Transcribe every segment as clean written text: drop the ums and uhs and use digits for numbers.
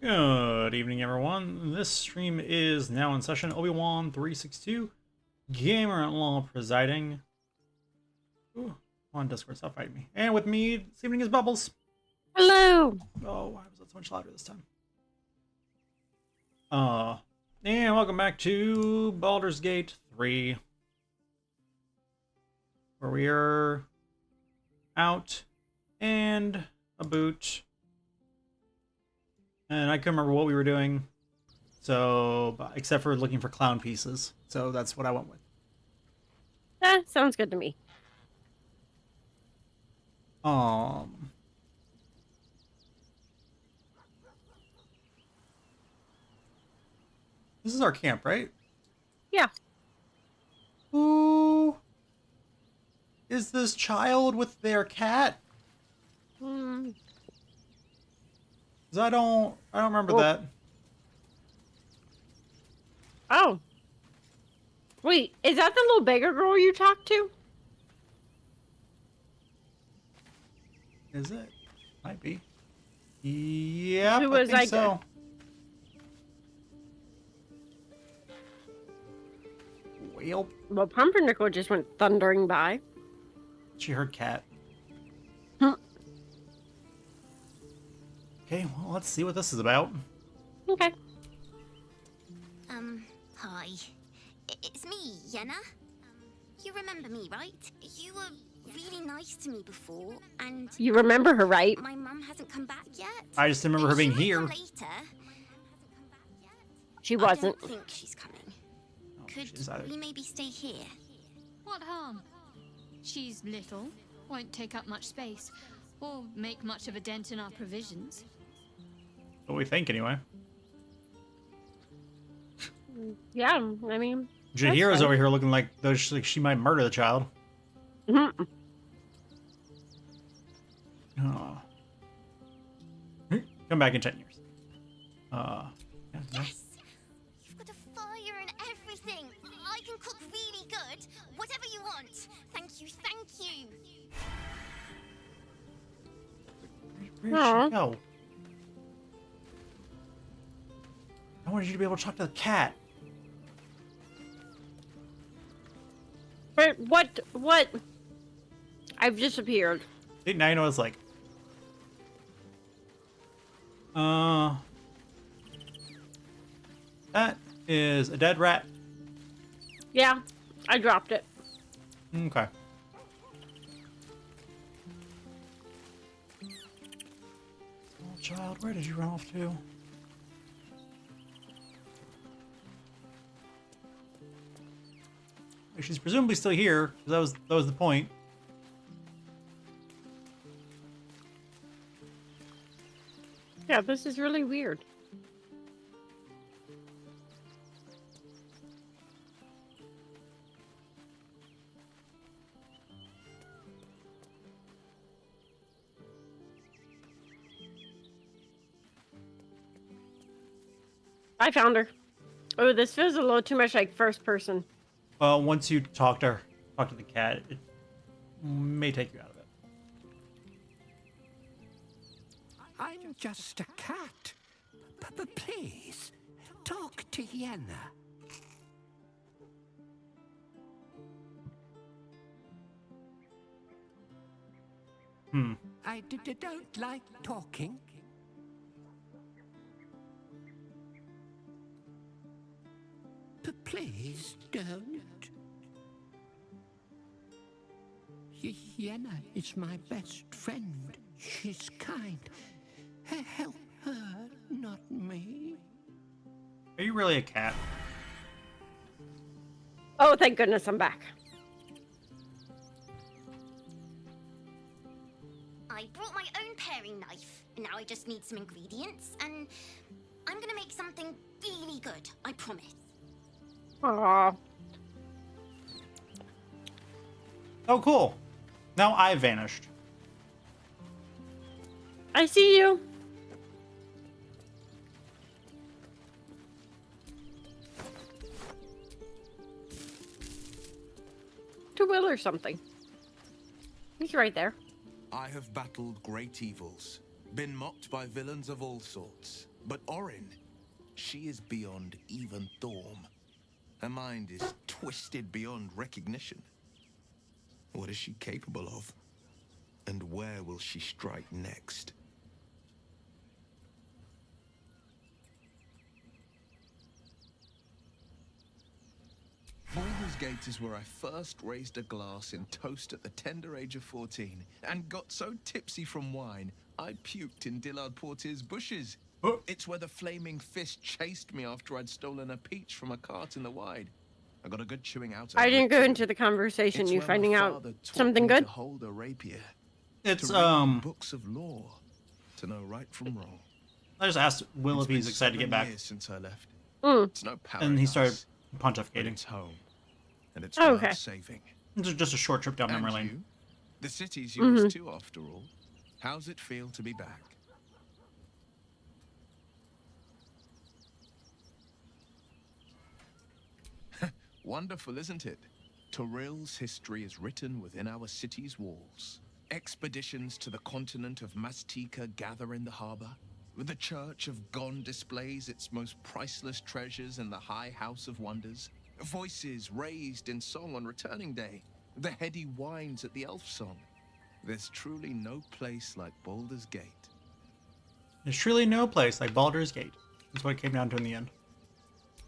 Good evening, everyone. This stream is now in session. Obi-Wan 362, Gamer at Law presiding. Ooh, on Discord, stop fighting me. And with me this evening is Bubbles. Hello. Oh, why was that so much louder this time? And welcome back to Baldur's Gate 3, where we are out and about. And I couldn't remember what we were doing, so except for looking for clown pieces. So that's what I went with. Sounds good to me. This is our camp, right? Yeah. Who is this child with their cat? Mm. 'Cause I don't remember that. Oh. Wait, is that the little beggar girl you talked to? Is it? Might be. Yeah, Who I was think like so. Well, Well, Pumpernickel just went thundering by. she heard cat. Huh. Okay, well, let's see what this is about. Okay. Hi. It's me, Yenna. You remember me, right? You were really nice to me before, and You remember her, right? my mum hasn't come back yet. I just remember her being She might here. come later. She I wasn't. don't think she's coming. Oh, Could she's either. we maybe stay here? What harm? She's little, won't take up much space, or make much of a dent in our provisions. What we think, anyway. Yeah, I mean. Jahira's fine. over here looking like though she might murder the child. Mhm. Oh. Come back in 10 years. Yeah, no. Yes! You've got a fire and everything. I can cook really good. Whatever you want. Thank you, thank you. Where'd Aw. she go? I wanted you to be able to talk to the cat. But what? I've disappeared. See, now you know what it's like. That is a dead rat. Yeah, I dropped it. Okay. Oh, child, where did you run off to? She's presumably still here, because that was the point. Yeah, this is really weird. I found her. Oh, this feels a little too much like first person. Once you talk to the cat, it may take you out of it. I'm just a cat. Please, talk to Yenna. I don't like talking. Please don't. Yenna is my best friend. She's kind. Help her, not me. Are you really a cat? Oh, thank goodness I'm back. I brought my own paring knife, and now I just need some ingredients, and I'm gonna make something really good, I promise. Aww. Oh, cool. Now I vanished. I see you. To Will or something. He's right there. I have battled great evils, been mocked by villains of all sorts. But Orin, she is beyond even Thorm. Her mind is twisted beyond recognition. What is she capable of? And where will she strike next? Baldur's Gate is where I first raised a glass in toast at the tender age of 14 and got so tipsy from wine, I puked in Dillard Portier's bushes. Oh. It's where the flaming fist chased me after I'd stolen a peach from a cart in the wide. I got a good chewing out. I over didn't it, go too. into the conversation. It's You where my finding out father taught something me good? To hold a rapier. It's To read books of law. To know right from wrong. I just asked Will It's if he's been excited to get 7 back, years since I left. Mm. It's no paradise, and he started but pontificating. it's home, and it's Oh, worth okay. saving. It's just a short trip down And memory lane. you? The city's yours Mhm. too, after all. How's it feel to be back? Wonderful, isn't it? Torril's history is written within our city's walls. Expeditions to the continent of Mastika gather in the harbor. The Church of Gon displays its most priceless treasures in the High House of Wonders. Voices raised in song on returning day. The heady wines at the Elf Song. There's truly no place like Baldur's Gate. There's truly no place like Baldur's Gate. That's what it came down to in the end.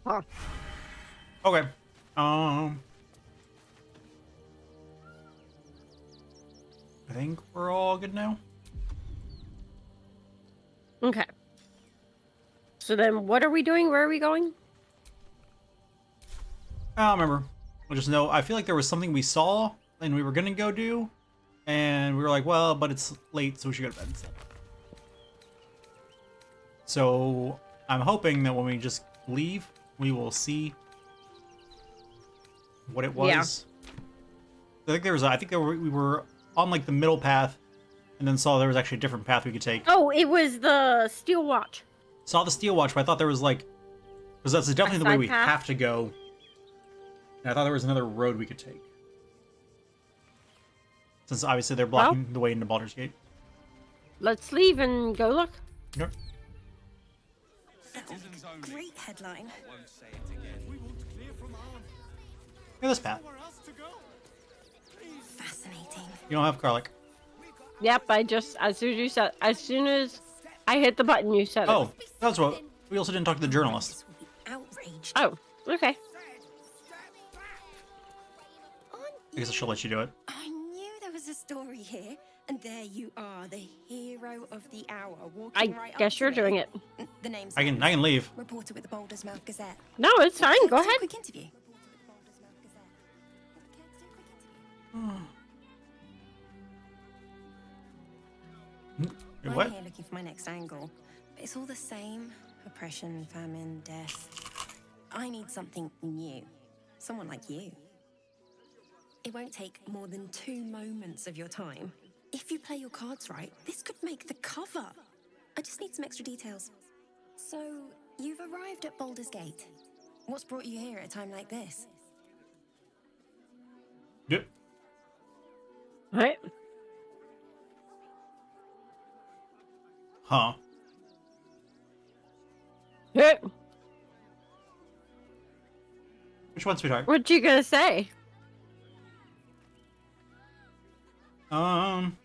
Huh. Okay. I think we're all good now. Okay. So then, what are we doing? Where are we going? I don't remember. I just know I feel like there was something we saw and we were gonna go do, and we were like, well, but it's late, so we should go to bed instead. So I'm hoping that when we just leave, we will see what it was. Yeah. I think there was. I think we were on like the middle path, and then saw there was actually a different path we could take. Oh, it was the Steel Watch. Saw the Steel Watch, but I thought there was like, because that's definitely the way side we path? have to go. And I thought there was another road we could take. Since obviously they're blocking the way into Baldur's Gate. Let's leave and go look. Yep. Great headline. Yeah, this path. Fascinating. You don't have garlic. Yep, as soon as I hit the button, you said Oh, it. that's what. We also didn't talk to the journalist. Outraged. Oh, okay. I guess I should let you do it. I knew there was a story here, and there you are, the hero of the hour, walking I right up guess to you're me. doing it. The name's I can leave. reporter with the Baldur's Mouth Gazette. No, it's fine. Go Let's do a ahead. quick interview. I'm What? here looking for my next angle. But it's all the same. Oppression, famine, death. I need something new. Someone like you. It won't take more than 2 moments of your time. If you play your cards right, this could make the cover. I just need some extra details. So, you've arrived at Baldur's Gate. What's brought you here at a time like this? Yep. Right. Huh. Hey, Which one, sweetheart? what you gonna say? Um.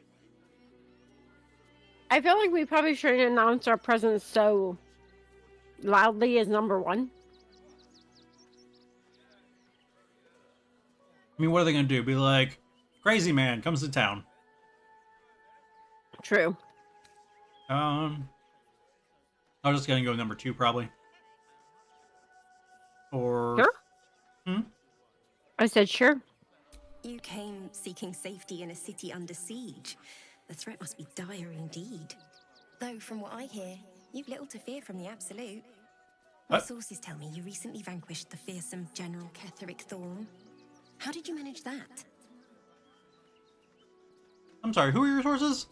I feel like we probably shouldn't announce our presence so loudly as number one. I mean, what are they gonna do? Be like, crazy man comes to town. True. I'm just gonna go number 2 probably. Or. Sure. I said sure. You came seeking safety in a city under siege. The threat must be dire indeed. Though, from what I hear, you've little to fear from the Absolute. My What? sources tell me you recently vanquished the fearsome General Ketheric Thorm. How did you manage that? I'm sorry. Who are your sources?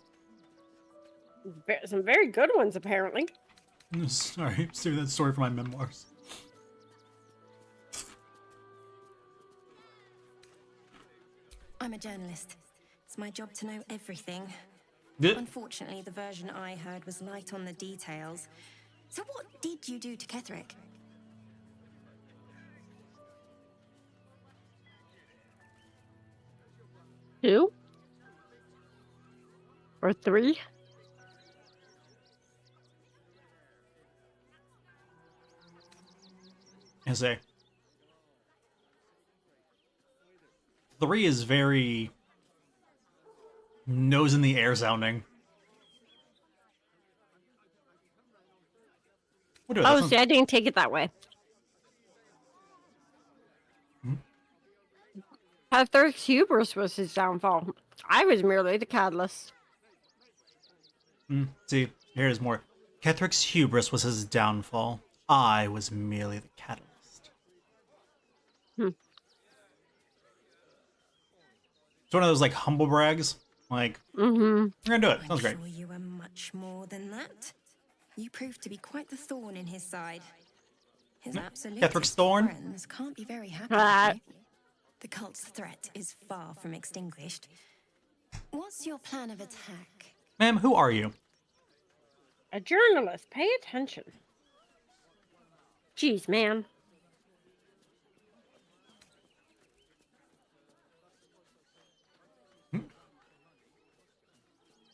Some very good ones, apparently. Sorry, saving that story for my memoirs. I'm a journalist. It's my job to know everything. Did, Unfortunately, the version I heard was light on the details. So what did you do to Ketherick? Two? Or three? I say 3 is very nose in the air sounding. What do Oh, see, I didn't take it that way. Ketherick's hubris was his downfall. I was merely the catalyst. See, here's more. Ketherick's hubris was his downfall. I was merely the catalyst. It's one of those like humble brags. Like, we're gonna do it. I'm Sounds great. sure you were much more than that. You proved to be quite the thorn in his side. His absolute Ketherick's thorn? friends can't be very happy Ah. with you. The cult's threat is far from extinguished. What's your plan of attack? Ma'am, who are you? A journalist, pay attention. Jeez, man.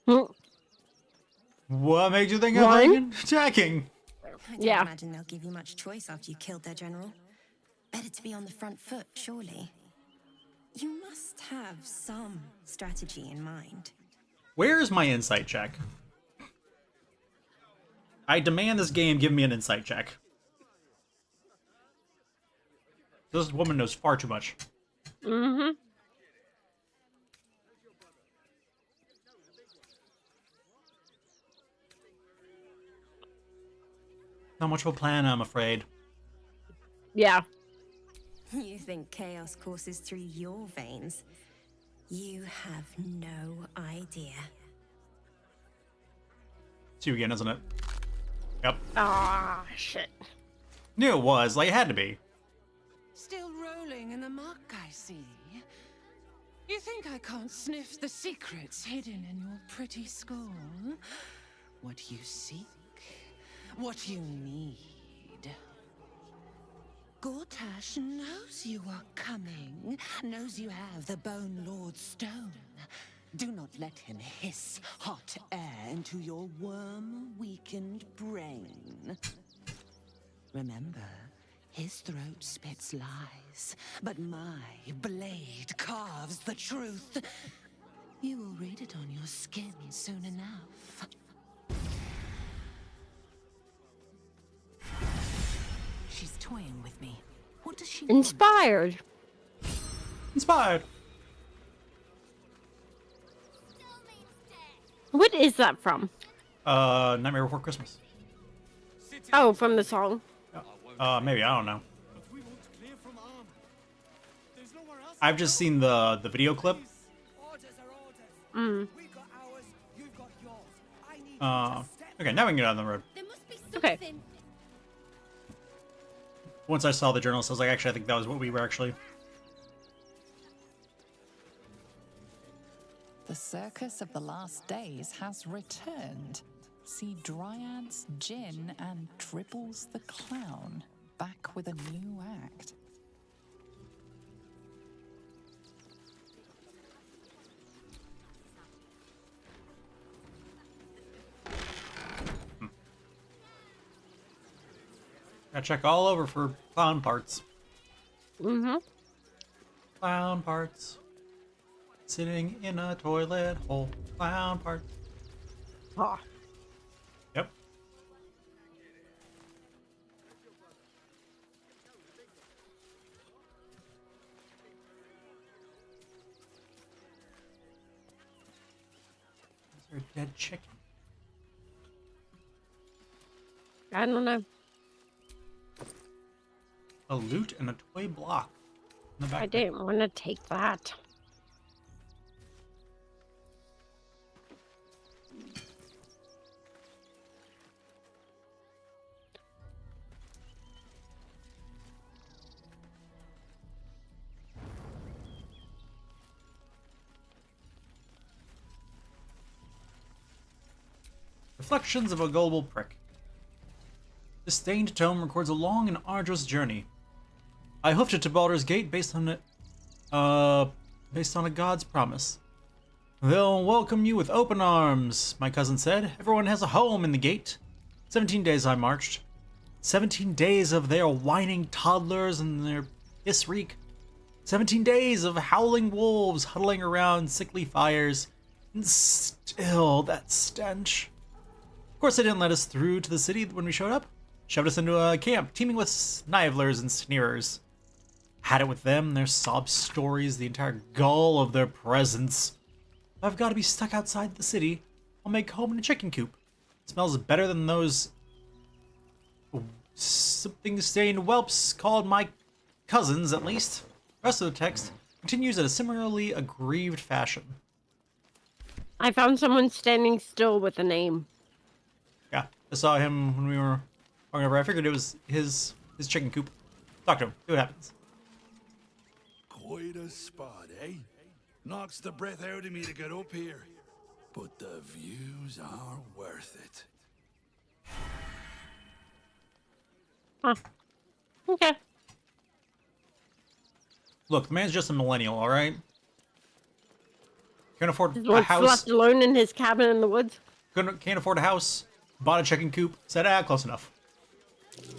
Hmm. What makes you think I'm One? thinking attacking? I don't Yeah. imagine they'll give you much choice after you killed their general. Better to be on the front foot, surely. You must have some strategy in mind. Where's my insight check? I demand this game give me an insight check. This woman knows far too much. Mm-hmm. Not much of a plan, I'm afraid. Yeah. You think chaos courses through your veins? You have no idea. It's you again, isn't it? Yep. Ah, shit. Knew it was. Like, it had to be. Still rolling in the muck, I see. You think I can't sniff the secrets hidden in your pretty skull? What you seek, what you need. Gortash knows you are coming, knows you have the Bone Lord's stone. Do not let him hiss hot air into your worm-weakened brain. Remember, his throat spits lies, but my blade carves the truth. You will read it on your skin soon enough. She's toying with me. What does she want? Inspired. Inspired. What is that from? Nightmare Before Christmas. Oh, from the song. Maybe, I don't know. I've just seen the video clip. Okay, now we can get out on the road. There must be Okay. something. Once I saw the journalist, I was like, actually, I think that was what we were actually. The Circus of the Last Days has returned. See Dryads, Jinn, and Dribbles the Clown back with a new act. Gotta check all over for clown parts. Mm-hmm. Clown parts. Sitting in a toilet hole. Clown parts. Oh. Yep. Is there a dead chicken? I don't know. A loot and a toy block. In the back. I didn't want to take that. Reflections of a gullible prick. The stained tome records a long and arduous journey. I hoofed it to Baldur's Gate based on a god's promise. They'll welcome you with open arms, my cousin said. Everyone has a home in the gate. 17 days I marched. 17 days of their whining toddlers and their piss reek. 17 days of howling wolves huddling around sickly fires. And still that stench. Of course, they didn't let us through to the city when we showed up. Shoved us into a camp teeming with snivellers and sneerers. Had it with them, their sob stories, the entire gall of their presence. If I've got to be stuck outside the city, I'll make home in a chicken coop. It smells better than those something stained whelps called my cousins, at least. The rest of the text continues in a similarly aggrieved fashion. I found someone standing still with a name. Yeah, I saw him when we were walking over. I figured it was his chicken coop. Talk to him, see what happens. Quite a spot, eh? Knocks the breath out of me to get up here. But the views are worth it. Huh. Okay. Look, the man's just a millennial, alright? Can't afford He's a house. left alone in his cabin in the woods. Can't afford a house. Bought a chicken coop. Said, close enough.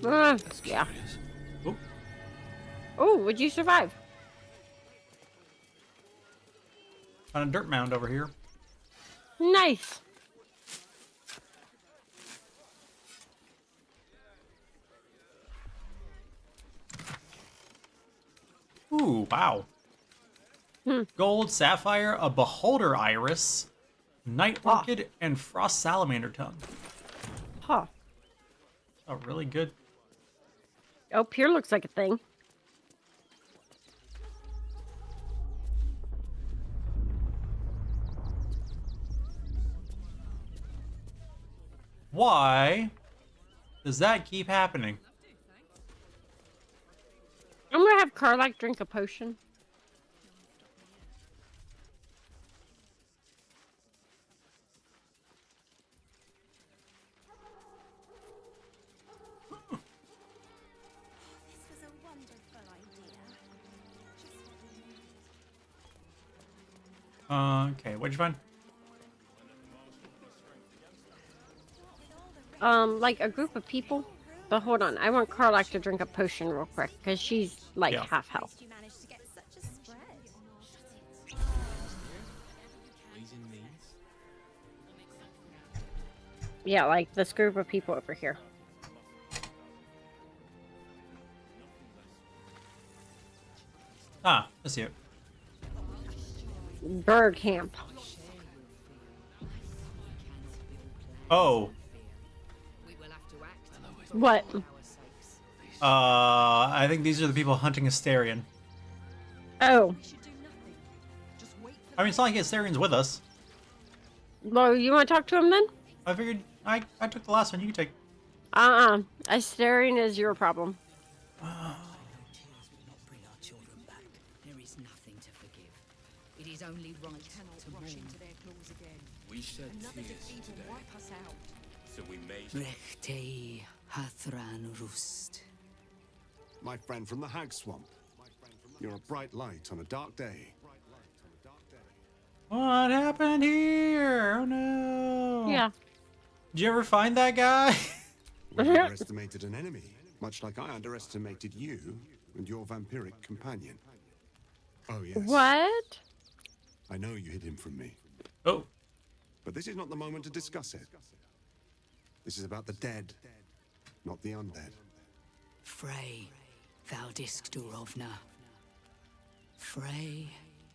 Yeah. Oh, Oh, would you survive? found a dirt mound over here. Nice. Ooh, wow. Gold, sapphire, a beholder iris, night orchid, and frost salamander tongue. Huh. Oh, really good. Oh, here looks like a thing. Why does that keep happening? I'm gonna have Karlak drink a potion. Okay, what'd you find? Like a group of people. But hold on, I want Karlak to drink a potion real quick, because she's like Yeah. half health. Yeah, like this group of people over here. Ah, I see it. Bird camp. Oh, What? I think these are the people hunting Asterion. Oh. I mean, it's not like Asterian's with us. Well, you want to talk to him then? I figured I took the last one. You can take. Asterion is your problem. There is nothing to forgive. It is only right to rush into their claws again. We shed tears today, Wipe us out. so we may. Rechte Hathran Rust. My friend from the Hag Swamp. You're a bright light on a dark day. What happened here? Oh no. Yeah. Did you ever find that guy? We underestimated an enemy, much like I underestimated you and your vampiric companion. Oh yes. What? I know you hid him from me. Oh. But this is not the moment to discuss it. This is about the dead, not the undead. Frey Valdisk Durovna. Frey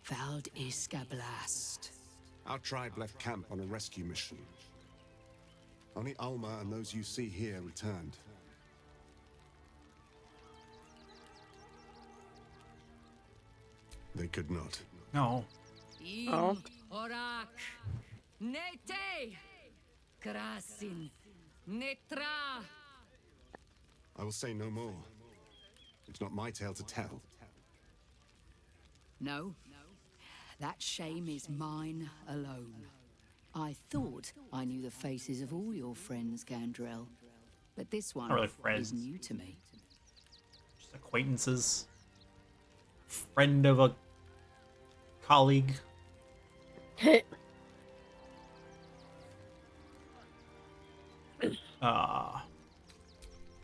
Valdisk Ablast. Our tribe left camp on a rescue mission. Only Alma and those you see here returned. They could not. No. Oh. Orak. Nete. Krasin. Netra. I will say no more. It's not my tale to tell. No. That shame is mine alone. I thought I knew the faces of all your friends, Gandrel. But this one Not really friends. is new to me. Just acquaintances. Friend of a colleague.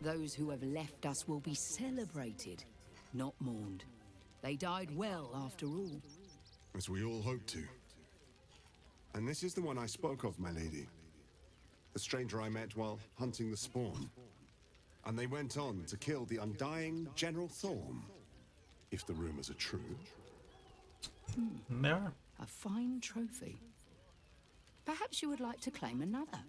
Those who have left us will be celebrated, not mourned. They died well, after all. As we all hope to. And this is the one I spoke of, my lady. The stranger I met while hunting the spawn. And they went on to kill the undying General Thorm. If the rumors are true. There. A fine trophy. Perhaps you would like to claim another.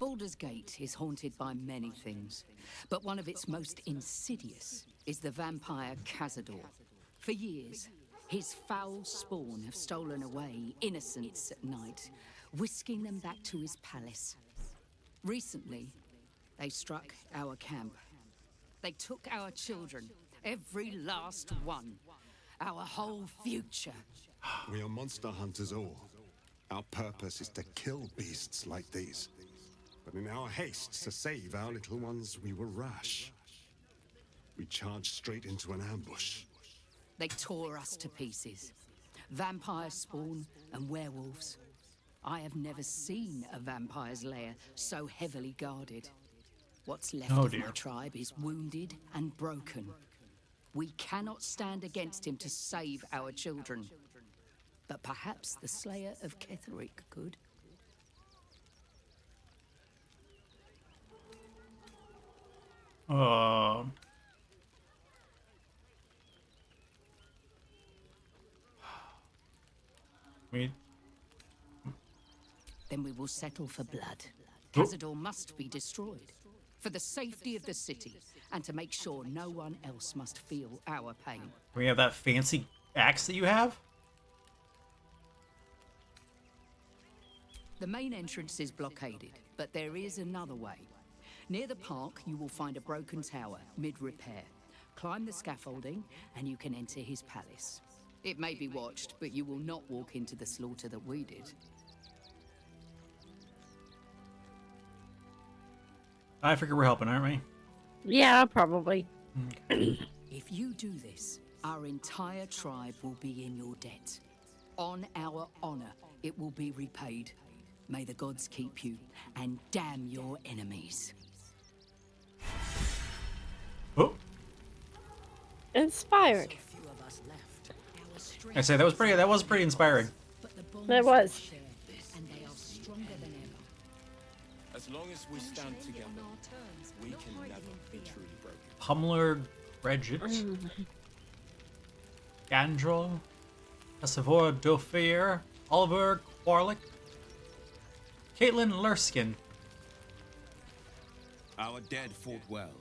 Baldur's Gate is haunted by many things, but one of its most insidious is the vampire Cazador. For years, his foul spawn have stolen away innocents at night, whisking them back to his palace. Recently, they struck our camp. They took our children, every last one, our whole future. We are monster hunters all. Our purpose is to kill beasts like these. But in our haste to save our little ones, we were rash. We charged straight into an ambush. They tore us to pieces. Vampire spawn and werewolves. I have never seen a vampire's lair so heavily guarded. What's left of my tribe is wounded and broken. We cannot stand against him to save our children. But perhaps the Slayer of Ketheric could. Then we will settle for blood. Cazador must be destroyed. For the safety of the city, and to make sure no one else must feel our pain. We have that fancy axe that you have? The main entrance is blockaded, but there is another way. Near the park, you will find a broken tower, mid-repair. Climb the scaffolding, and you can enter his palace. It may be watched, but you will not walk into the slaughter that we did. I figure we're helping, aren't we? Yeah, probably. If you do this, our entire tribe will be in your debt. On our honor, it will be repaid. May the gods keep you, and damn your enemies. Oh. Inspired. I say that was pretty inspiring. It was. And they are stronger than ever. As long as we stand together, we can never be truly broken. Pumler, Bridget, Gandrel, Cassavora Dauphier, Oliver Quarlick, Caitlin Lurskin. Our dead fought well.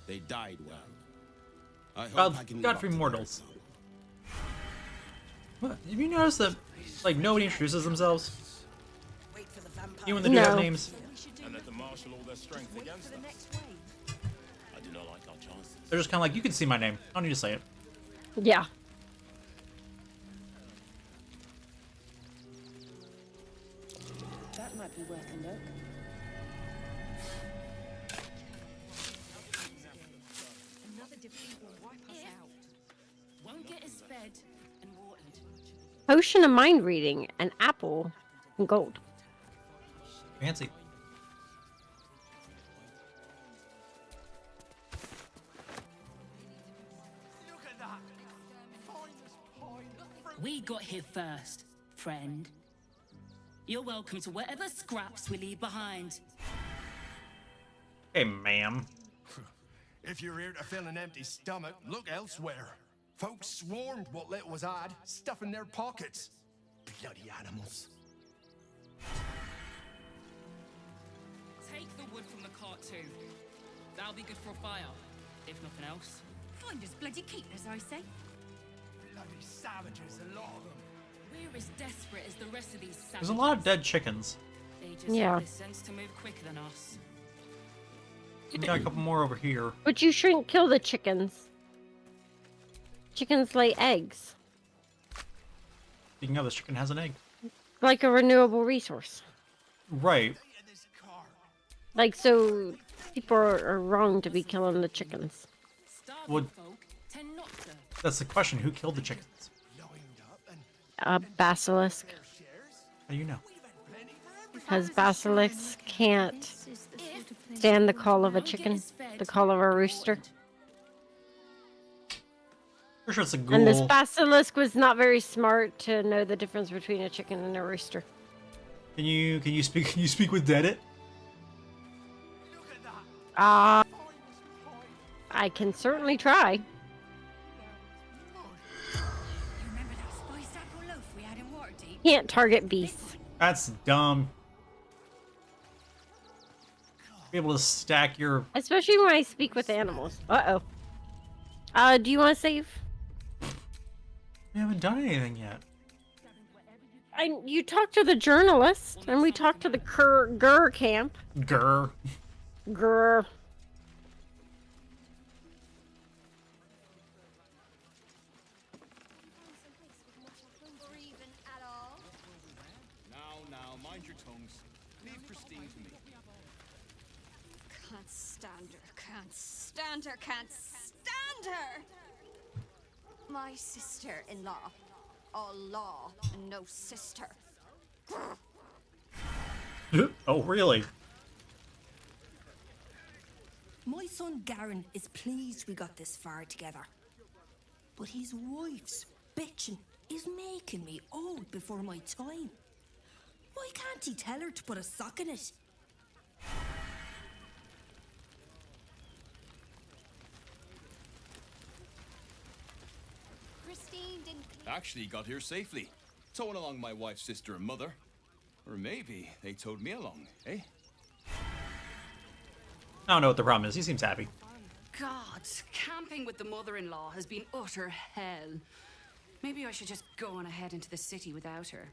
They died well. I hope I can live Godfrey up to Mortals. their example. What? Have you noticed that, like, nobody introduces themselves? Even when they do have names. And that the marshal all their strength against us. I do not like our chances. They're just kind of like, you can see my name. I don't need to say it. Yeah. That might be worth a look. Another defeat will wipe us out. Won't get us fed and watered. Potion of mind reading, an apple, and gold. Fancy. We got here first, friend. You're welcome to whatever scraps we leave behind. Hey, ma'am. If you're here to fill an empty stomach, look elsewhere. Folks swarmed what little was had, stuffing their pockets. Bloody animals. Take the wood from the cart too. That'll be good for a fire, if nothing else. Find us bloody keep, as I say. Bloody savages, a lot of them. We're as desperate as the rest of these savages. There's a lot of dead chickens. They just Yeah. have the sense to move quicker than us. We got a couple more over here. But you shouldn't kill the chickens. Chickens lay eggs. Speaking of, this chicken has an egg. like a renewable resource. Right. Like, so people are wrong to be killing the chickens. Well, that's the question. Who killed the chickens? A basilisk. How do you know? Because basilisks can't stand the call of a chicken, the call of a rooster. For sure it's a ghoul. And this basilisk was not very smart to know the difference between a chicken and a rooster. Can you speak with Deadit? I can certainly try. Can't target beasts. That's dumb. Be able to stack your. Especially when I speak with animals. Uh-oh. Do you want to save? We haven't done anything yet. You talked to the journalist, and we talked to the Gur camp. Gur. Gur. Now, mind your tongues. Leave Christine to me. Can't stand her, can't stand her, can't stand her! My sister-in-law. All law and no sister. Oh, really? My son Garen is pleased we got this far together. But his wife's bitching is making me old before my time. Why can't he tell her to put a sock in it? Christine didn't. Actually got here safely. Towing along my wife's sister and mother. Or maybe they towed me along, eh? I don't know what the problem is. He seems happy. God, camping with the mother-in-law has been utter hell. Maybe I should just go on ahead into the city without her.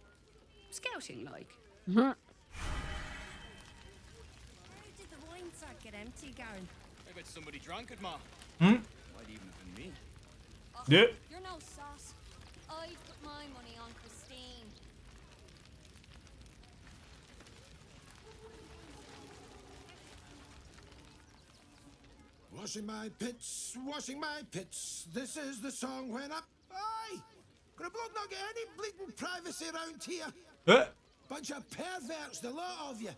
Scouting, like. Where did the wine start get empty, Garen? I bet somebody drank it, Ma. Hmm? Might even have been me. Yeah. You're no sauce. I put my money on Christine. Washing my pits. This is the song when up. Aye! Gonna bloke not get any bleeding privacy around here. Bunch of perverts, the lot of you.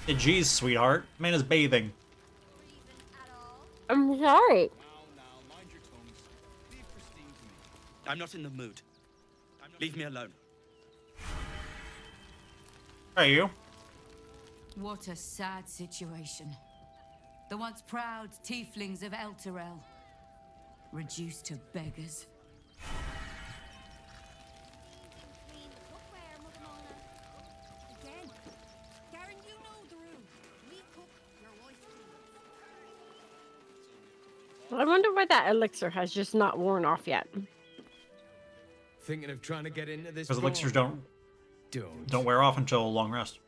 Hey, geez, sweetheart. Man is bathing. I'm sorry. I'm not in the mood. Leave me alone. Hey, you. What a sad situation. The once proud tieflings of Elturel, reduced to beggars. Again. Garen, you know the room. We cook, your wife cleans. I wonder why that elixir has just not worn off yet. Thinking of trying to get into this? Because elixirs don't wear off until a long rest.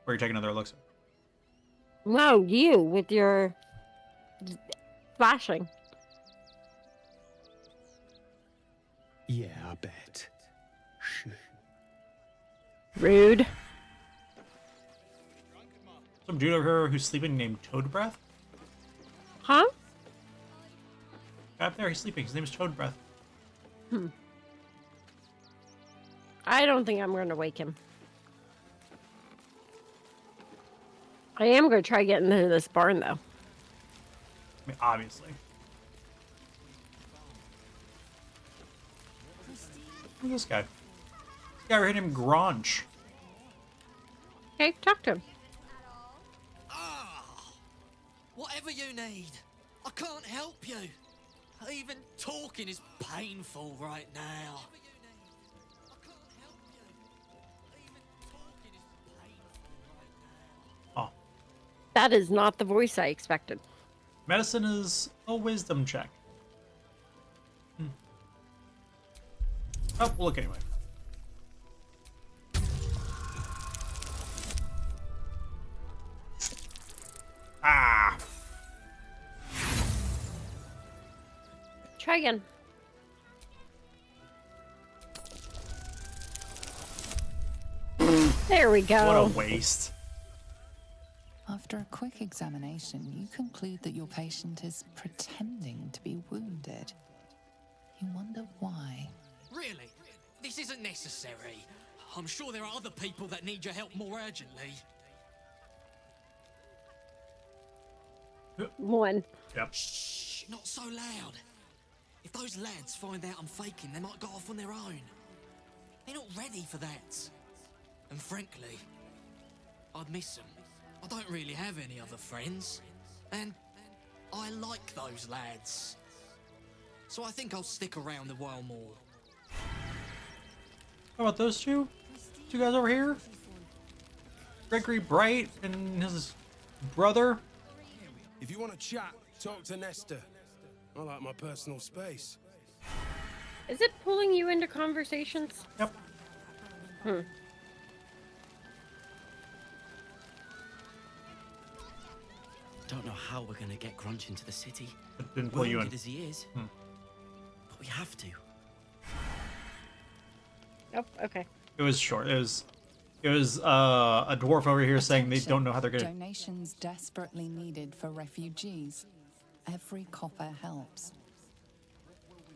Or you take another elixir. No, you with your flashing. Yeah, I bet. Rude. Some dude over here who's sleeping named Toad Breath? Huh? Up there, he's sleeping. His name is Toad Breath. I don't think I'm going to wake him. I am going to try getting into this barn, though. I mean, obviously. Who's this guy? This guy right named Grange. Okay, talk to him. Whatever you need, I can't help you. Even talking is painful right now. Oh. That is not the voice I expected. Medicine is a wisdom check. Oh, we'll look anyway. Ah! Try again. There we go. What a waste. After a quick examination, you conclude that your patient is pretending to be wounded. You wonder why. Really? This isn't necessary. I'm sure there are other people that need your help more urgently. One. Yep. Shh, not so loud. If those lads find out I'm faking, they might go off on their own. They're not ready for that. And frankly, I'd miss them. I don't really have any other friends. And I like those lads. So I think I'll stick around a while more. How about those two? Two guys over here? Gregory Bright and his brother? If you want to chat, talk to Nestor. I like my personal space. Is it pulling you into conversations? Yep. Don't know how we're gonna get Grunch into the city. It didn't pull you in. Wounded as he is, but we have to. Oh, okay. It was short. It was a dwarf over here saying they don't know how they're gonna. Donations desperately needed for refugees. Every copper helps.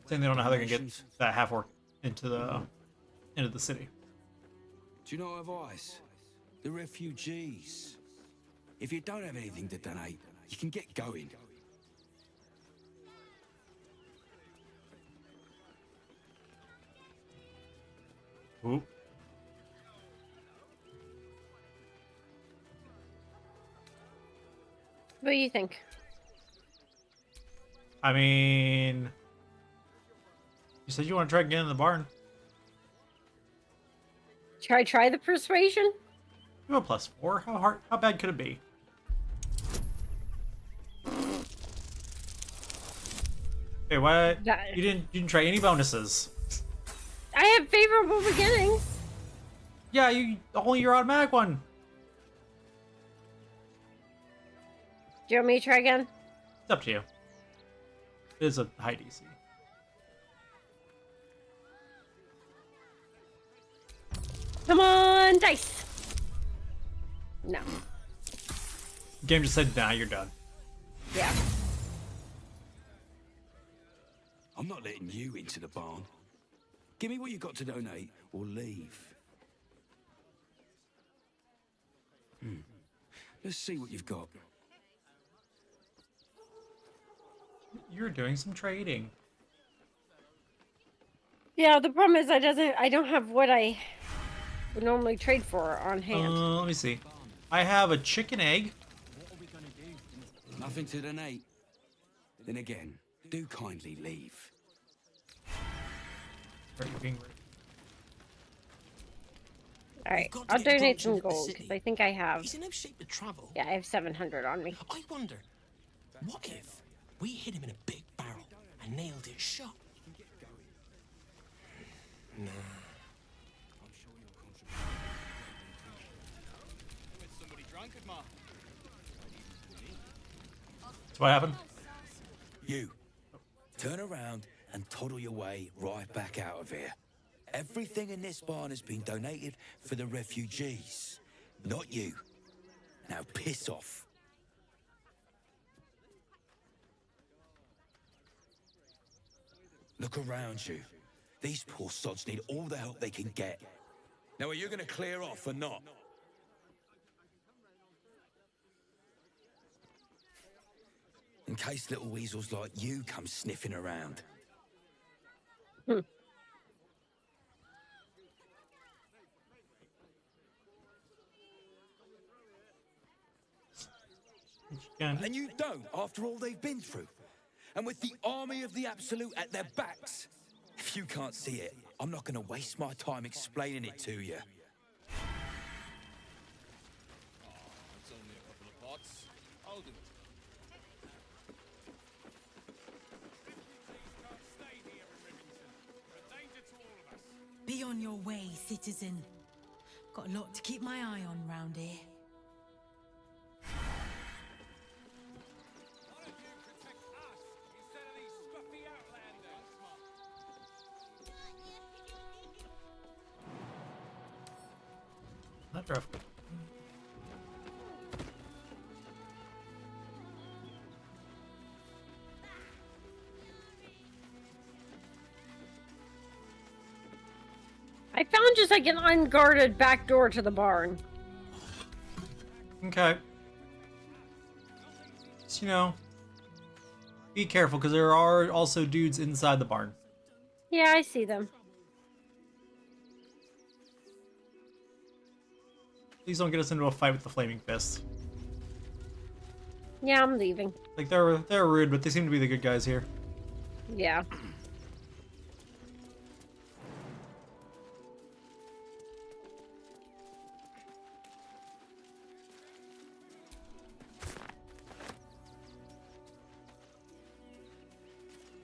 Saying they don't know how they're gonna get that half orc into the city. Do you know advice? The refugees. If you don't have anything to donate, you can get going. Ooh. What do you think? I mean, you said you want to try to get in the barn. Try the persuasion? You have a +4. How bad could it be? Hey, what? You didn't try any bonuses. I have favorable beginnings. Yeah, only your automatic one. Do you want me to try again? It's up to you. It is a high DC. Come on, dice. No. Game just said, nah, you're done. Yeah. I'm not letting you into the barn. Give me what you got to donate, or leave. Let's see what you've got. You're doing some trading. Yeah, the problem is I don't have what I would normally trade for on hand. Let me see. I have a chicken egg. Nothing to donate. Then again, do kindly leave. Are you being Alright, We've got to I'll get donate Grunch some into the gold, city. because I think I have. He's in no shape to travel. Yeah, I have 700 on me. I wonder, what if we hit him in a big barrel and nailed it shut? Nah. So what happened? You, turn around and toddle your way right back out of here. Everything in this barn has been donated for the refugees, not you. Now piss off. Look around you. These poor sods need all the help they can get. Now are you going to clear off or not? In case little weasels like you come sniffing around. And you don't, after all they've been through. And with the army of the Absolute at their backs. If you can't see it, I'm not going to waste my time explaining it to you. It's only a couple of pots. I'll do it. Be on your way, citizen. Got a lot to keep my eye on round here. That drove. I found just like an unguarded back door to the barn. Okay. Just, you know, be careful because there are also dudes inside the barn. Yeah, I see them. Please don't get us into a fight with the Flaming Fist. Yeah, I'm leaving. Like they're rude, but they seem to be the good guys here. Yeah.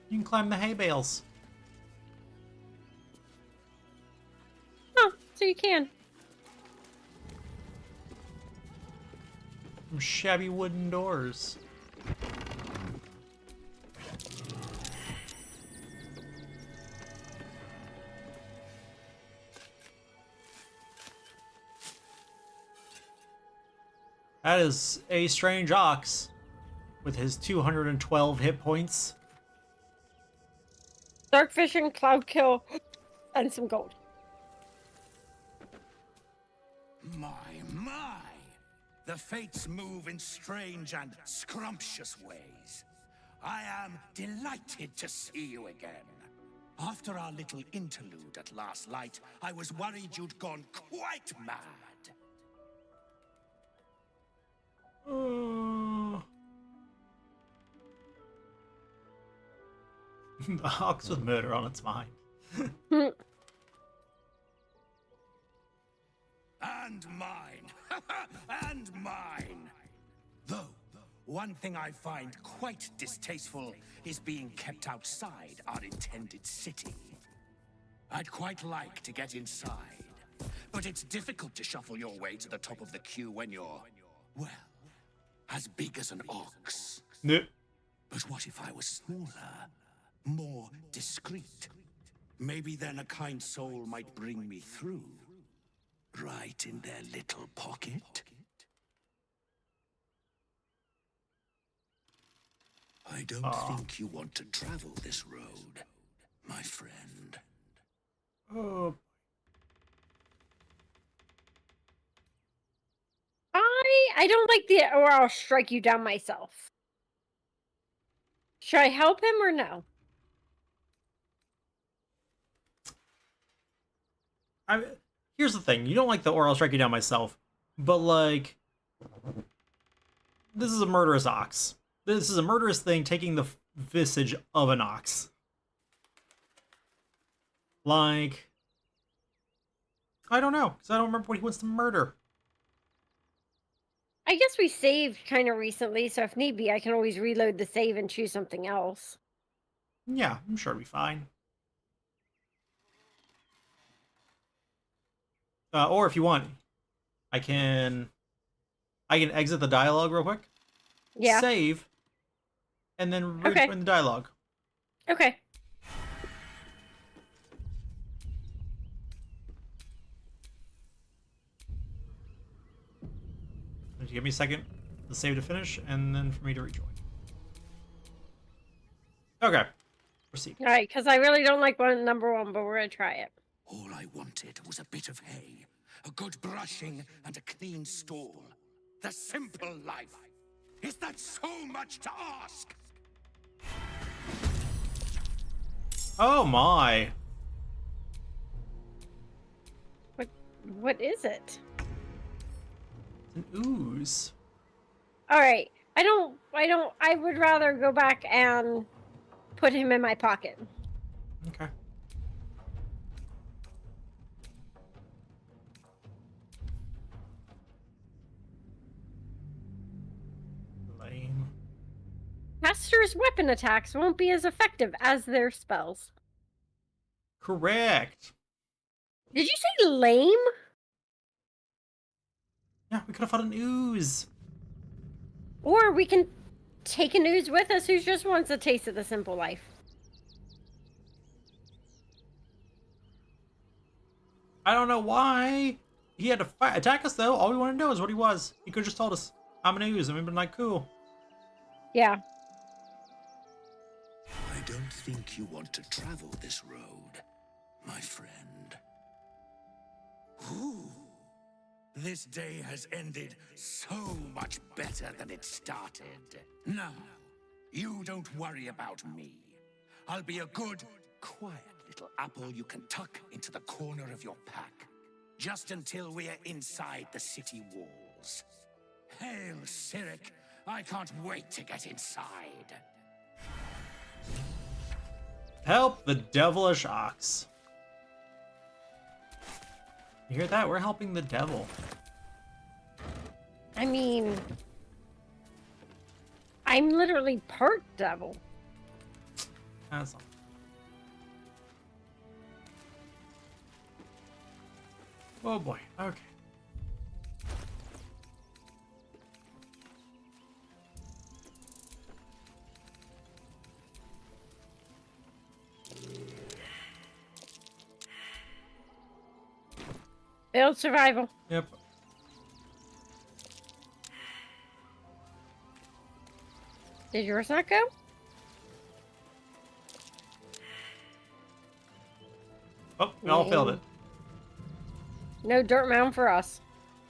You can climb the hay bales. Oh, so you can. Some shabby wooden doors. That is a strange ox with his 212 hit points. Dark Vision, Cloud Kill, and some gold. My. The fates move in strange and scrumptious ways. I am delighted to see you again. After our little interlude at last light, I was worried you'd gone quite mad. The ox with murder on its mind. And mine. And mine. Though, one thing I find quite distasteful is being kept outside our intended city. I'd quite like to get inside, but it's difficult to shuffle your way to the top of the queue when you're, well, as big as an ox. Nope. But what if I was smaller, more discreet? Maybe then a kind soul might bring me through. Right in their little pocket. I don't think you want to travel this road, my friend. Oh. I don't like the or I'll strike you down myself. Should I help him or no? Here's the thing. You don't like the or I'll strike you down myself. But, like, this is a murderous ox. This is a murderous thing taking the visage of an ox. Like, I don't know. Because I don't remember what he wants to murder. I guess we saved kind of recently, so if need be, I can always reload the save and choose something else. Yeah, I'm sure it'll be fine. Or if you want, I can exit the dialogue real quick. Yeah. Save, and then read in the dialogue. Okay. Just give me a second, the save to finish, and then for me to rejoin. Okay, proceed. All right, because I really don't like number one, but we're gonna try it. All I wanted was a bit of hay, a good brushing, and a clean stall. The simple life. Is that so much to ask? Oh my. What is it? An ooze. All right. I would rather go back and put him in my pocket. Okay. Lame. Master's weapon attacks won't be as effective as their spells. Correct. Did you say lame? Yeah, we could have fought an ooze. Or we can take an ooze with us who just wants a taste of the simple life. I don't know why. he had to attack us though. All we want to know is what he was. He could have just told us, I'm an ooze, and we've been like, cool. Yeah. I don't think you want to travel this road, my friend. Ooh. This day has ended so much better than it started. Now, you don't worry about me. I'll be a good, quiet little apple you can tuck into the corner of your pack, just until we are inside the city walls. Hail, Cyric! I can't wait to get inside. Help the devilish ox. You hear that? We're helping the devil. I mean, I'm literally part devil. That's all. Oh boy. Okay. Failed survival. Yep. Did yours not go? Oh, we all failed it. No dirt mound for us.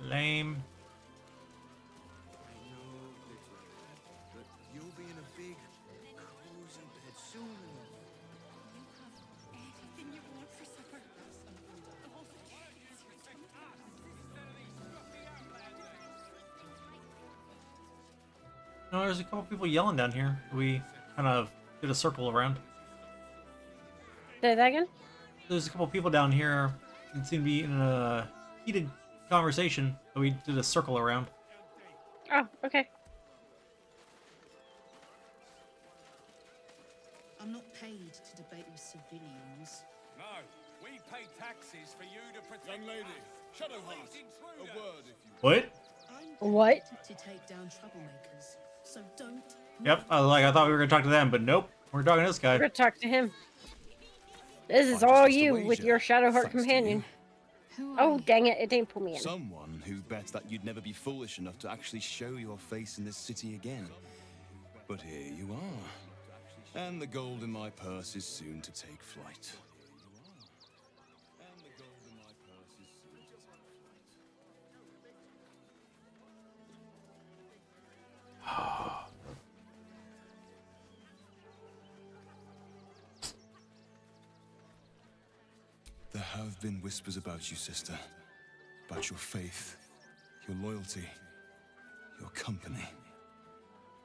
Lame. You'll be in a big, cozy bed soon enough. Anything you want for supper. No, there's a couple people yelling down here. We kind of did a circle around. Say that again? There's a couple people down here that seem to be in a heated conversation that we did a circle around. Oh, okay. I'm not paid to debate with civilians. No, we pay taxes for you to protect. Young lady, Shadowheart, a word if you. What? What? To take down troublemakers. So don't. Yep, I thought we were gonna talk to them, but nope. We're talking to this guy. We're gonna talk to him. This is all you with your Shadowheart companion. Oh, dang it, it didn't pull me in. Someone who bets that you'd never be foolish enough to actually show your face in this city again. But here you are. And the gold in my purse is soon to take flight. There have been whispers about you, sister. About your faith, your loyalty, your company.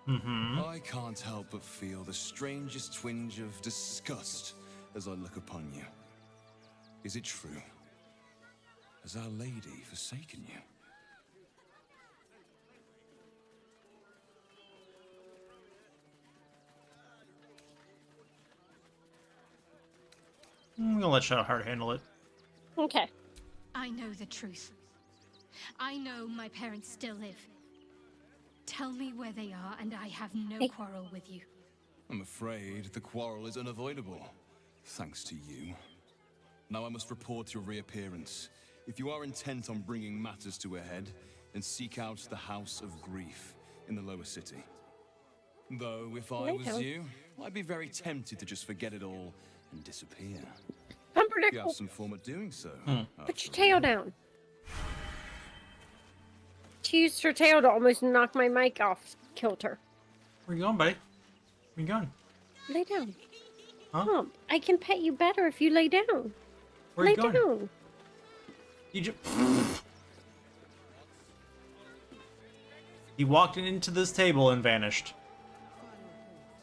I can't help but feel the strangest twinge of disgust as I look upon you. Is it true? Has Our Lady forsaken you? I'm gonna let Shadowheart handle it. Okay. I know the truth. I know my parents still live. Tell me where they are, and I have no quarrel with you. I'm afraid the quarrel is unavoidable, thanks to you. Now I must report your reappearance. If you are intent on bringing matters to a head, then seek out the House of Grief in the lower city. Though, if I was you, I'd be very tempted to just forget it all and disappear. You have some form of doing so. Put your tail down. She used her tail to almost knock my mic off. Killed her. Where you going, buddy? Where you going? Lay down. Huh? Mom, I can pet you better if you lay down. Where lay you going? down. You just... He walked into this table and vanished.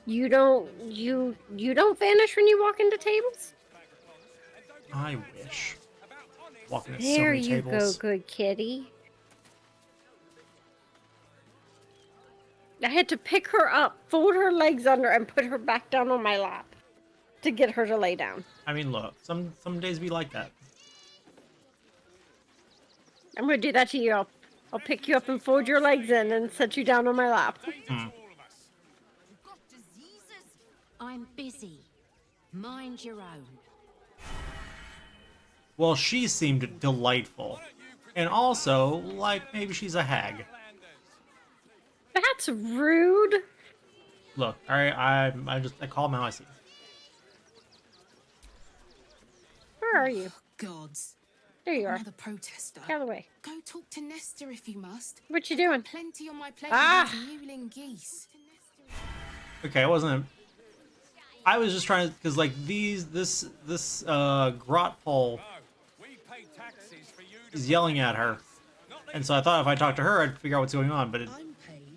You don't vanish when you walk into tables? I wish. Walking at so There many you tables. go, good kitty. I had to pick her up, fold her legs under, and put her back down on my lap to get her to lay down. I mean, look, some days be like that. I'm gonna do that to you. I'll pick you up and fold your legs in and set you down on my lap. I'm busy. Mind your own. Well, she seemed delightful. And also, like, maybe she's a hag. That's rude. Look, alright, I call him how I see him. Where are you? Gods. There you are. Another protester. Get out of the way. Go talk to Nestor if you must. What you doing? Plenty on my plate Ah! with these mewling geese. Okay, I wasn't. I was just trying to, because like this grot pole is yelling at her, and so I thought if I talked to her, I'd figure out what's going on. But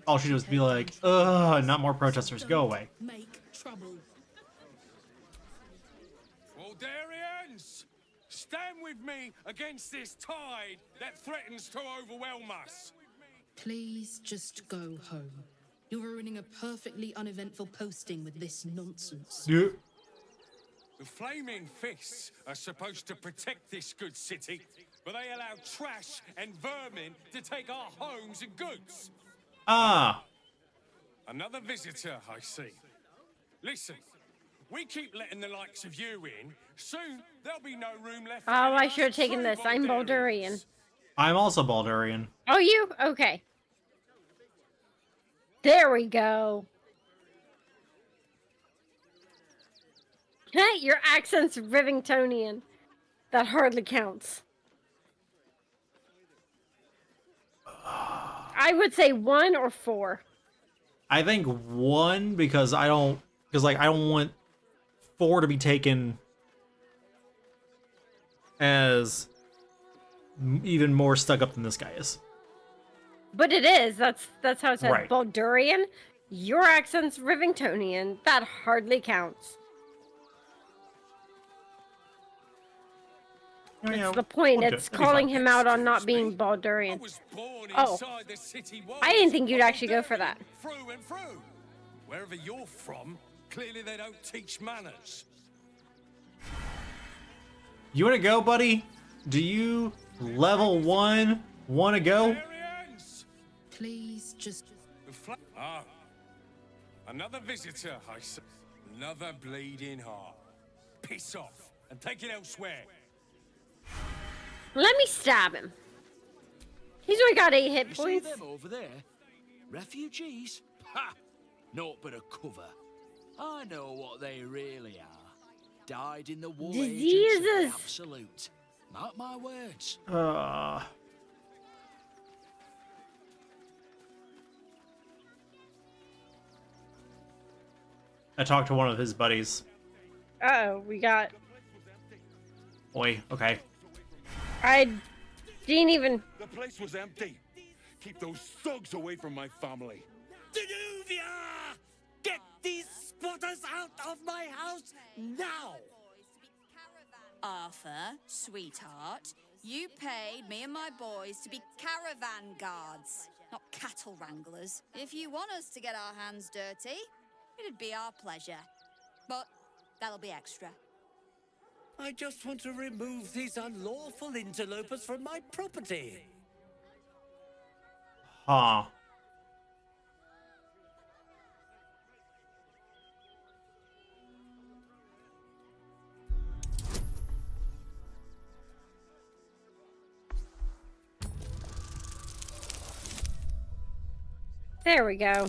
all she did was be like, "Ugh, not more protesters, go away." Make trouble. Waldarians, stand with me against this tide that threatens to overwhelm us. Please just go home. You're ruining a perfectly uneventful posting with this nonsense. Yeah. The Flaming Fists are supposed to protect this good city, but they allow trash and vermin to take our homes and goods. Ah. Another visitor, I see. Listen, we keep letting the likes of you in. Soon, there'll be no room left. Oh, I should have taken this. I'm Baldurian. I'm also Baldurian. Oh, you? Okay. There we go. Hey, your accent's Rivingtonian. That hardly counts. I would say 1 or 4. I think 1 because I don't want 4 to be taken as even more stuck up than this guy is. But it is. That's how it says. Right. Baldurian. Your accent's Rivingtonian. That hardly counts. That's Yeah, the point. okay, It's that'd be calling fine. him out on not being Baldurian. Oh. I didn't think you'd actually go for that. Through and through. Wherever you're from, clearly they don't teach manners. You want to go, buddy? Do you level 1 want to go? Please just. Ah, another visitor, I see. Another bleeding heart. Piss off and take it elsewhere. Let me stab him. He's only got 8 hit You see points. them over there? Refugees? Ha! Naught but a cover. I know what they really are. Died in the war agents of the Diseases. absolute. Mark my words. I talked to one of his buddies. Uh-oh, we got... Boy, okay. I didn't even... The place was empty. Keep those thugs away from my family. Danuvia! Get these squatters out of my house now! Arthur, sweetheart, you paid me and my boys to be caravan guards, not cattle wranglers. If you want us to get our hands dirty, it'd be our pleasure. But that'll be extra. I just want to remove these unlawful interlopers from my property. Huh. There we go.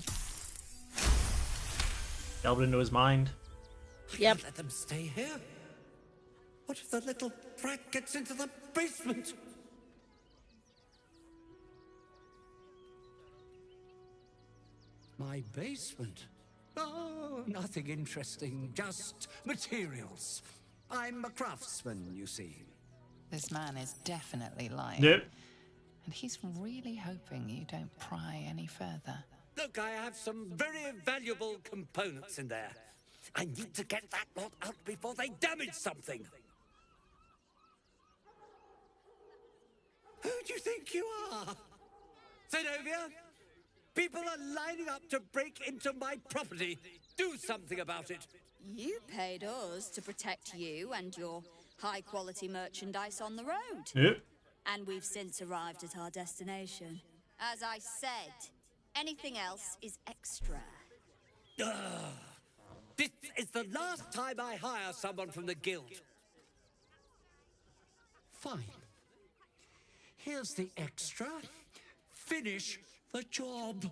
Delved into his mind. Yep. Let them stay here. What if the little brat gets into the basement? My basement? Oh, nothing interesting, just materials. I'm a craftsman, you see. This man is definitely lying. Yep. And he's really hoping you don't pry any further. Look, I have some very valuable components in there. I need to get that lot out before they damage something. Who do you think you are? Zenobia? People are lining up to break into my property. Do something about it. You paid us to protect you and your high-quality merchandise on the road. Yep. And we've since arrived at our destination. As I said, anything else is extra. This is the last time I hire someone from the guild. Fine. Here's the extra. Finish the job.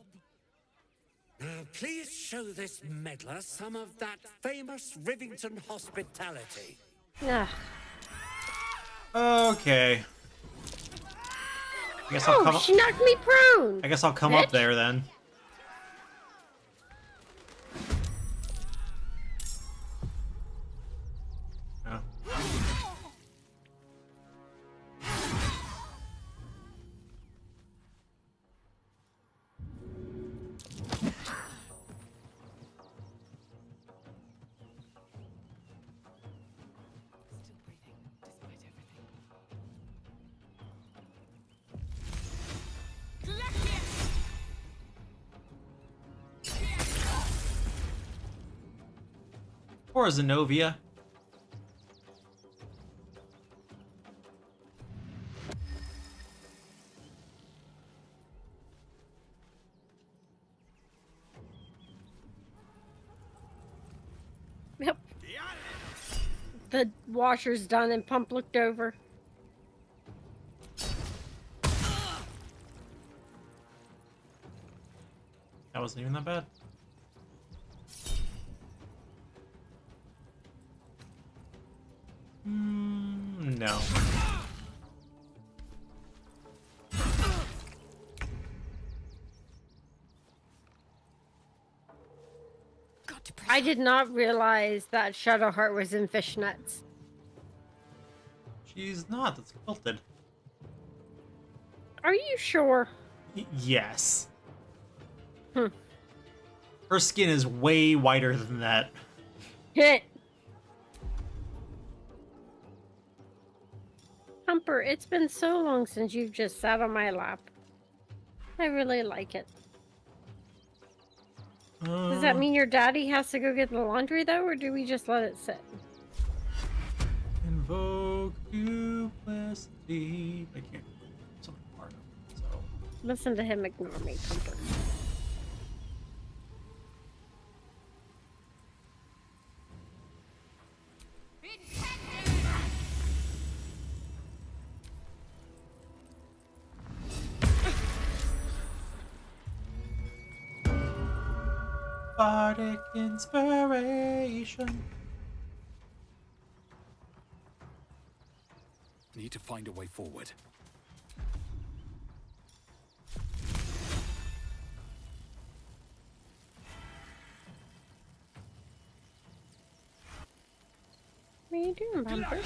Now, please show this meddler some of that famous Rivington hospitality. Yeah. Okay. I guess I'll come up. She knocked me prone. I guess I'll come up there then. Oh. Or Zenobia. Yep. The washer's done and Pump looked over. That wasn't even that bad. No. I did not realize that Shadowheart was in fishnets. She's not. That's quilted. Are you sure? Yes. Hmm. Her skin is way whiter than that. Hit. Humper, it's been so long since you've just sat on my lap. I really like it. Does that mean your daddy has to go get the laundry, though, or do we just let it sit? Invoke duplicity. I can't. Something hard. So. Listen to him ignore me, Humper. Bardic inspiration. Need to find a way forward. What are you doing, Bumper?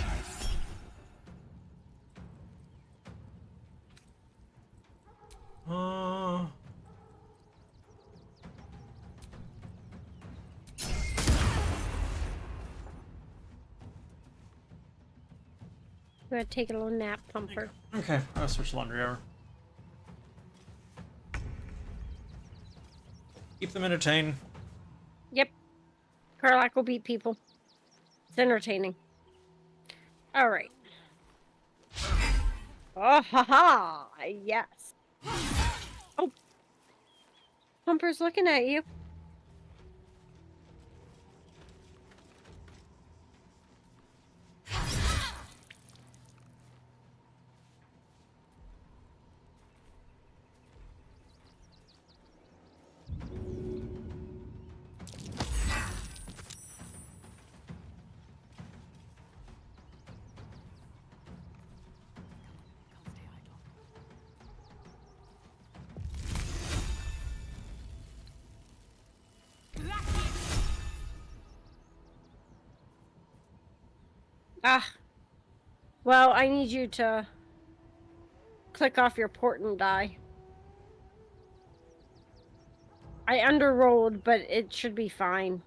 I'm gonna take a little nap, Pumper. Okay, I'll switch laundry over. Keep them entertained. Yep. Karlach will beat people. It's entertaining. Alright. Oh, ha-ha! Yes. Oh. Pumper's looking at you. Ah. Well, I need you to click off your portent die. I underrolled, but it should be fine.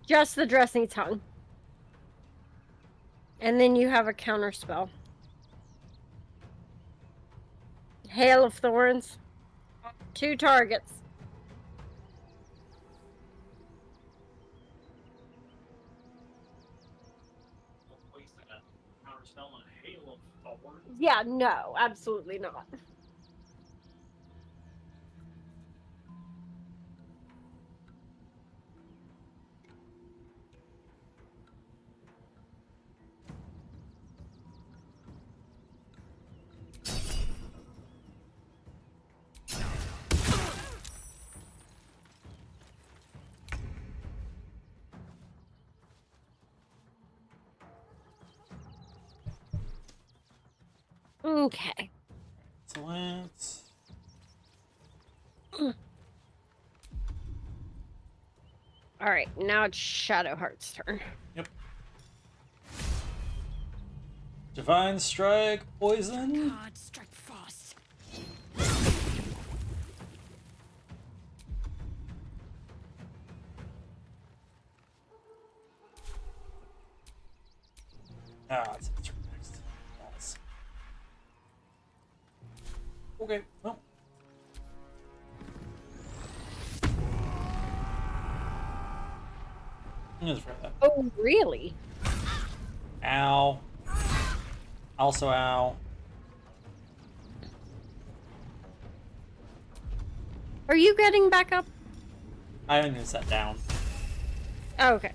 Just the dress needs hung. And then you have a counter spell. Hail of Thorns. 2 targets. Yeah, no, absolutely not. Okay. Excellent. All right, now it's Shadowheart's turn. Yep. Divine Strike, poison. God, strike fast. It's next. Yes. Okay, well. Oh, really? Ow. Also, ow. Are you getting back up? I haven't even sat down. Oh, okay.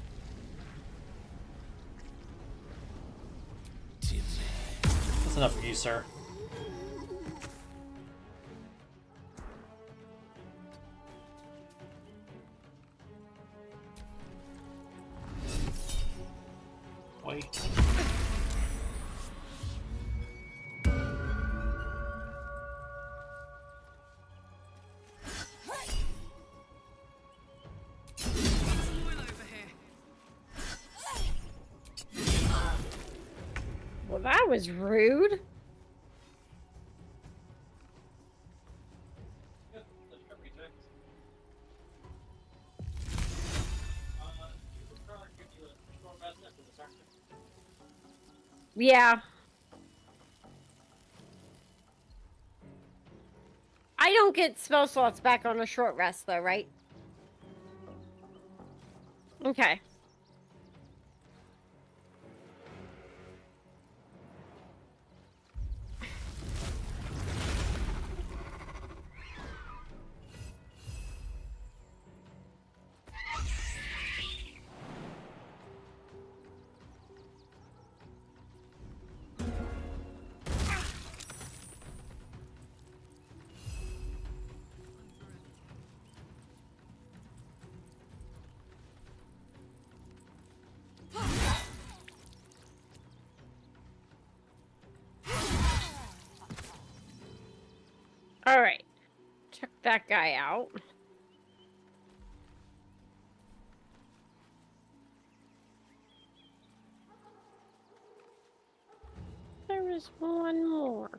That's enough of you, sir. Wait. Well, that was rude. Yeah. I don't get spell slots back on a short rest, though, right? Okay. All right. Check that guy out. There was one more.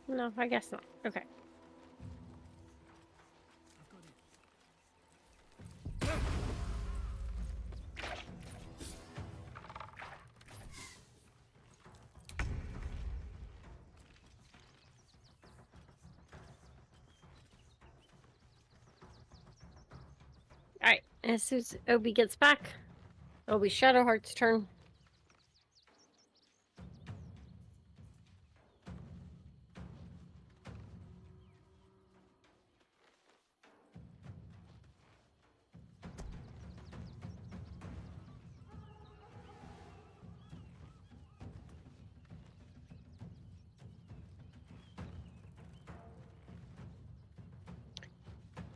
No, I guess not. Okay. Alright, as soon as Obi gets back, it'll be Shadowheart's turn.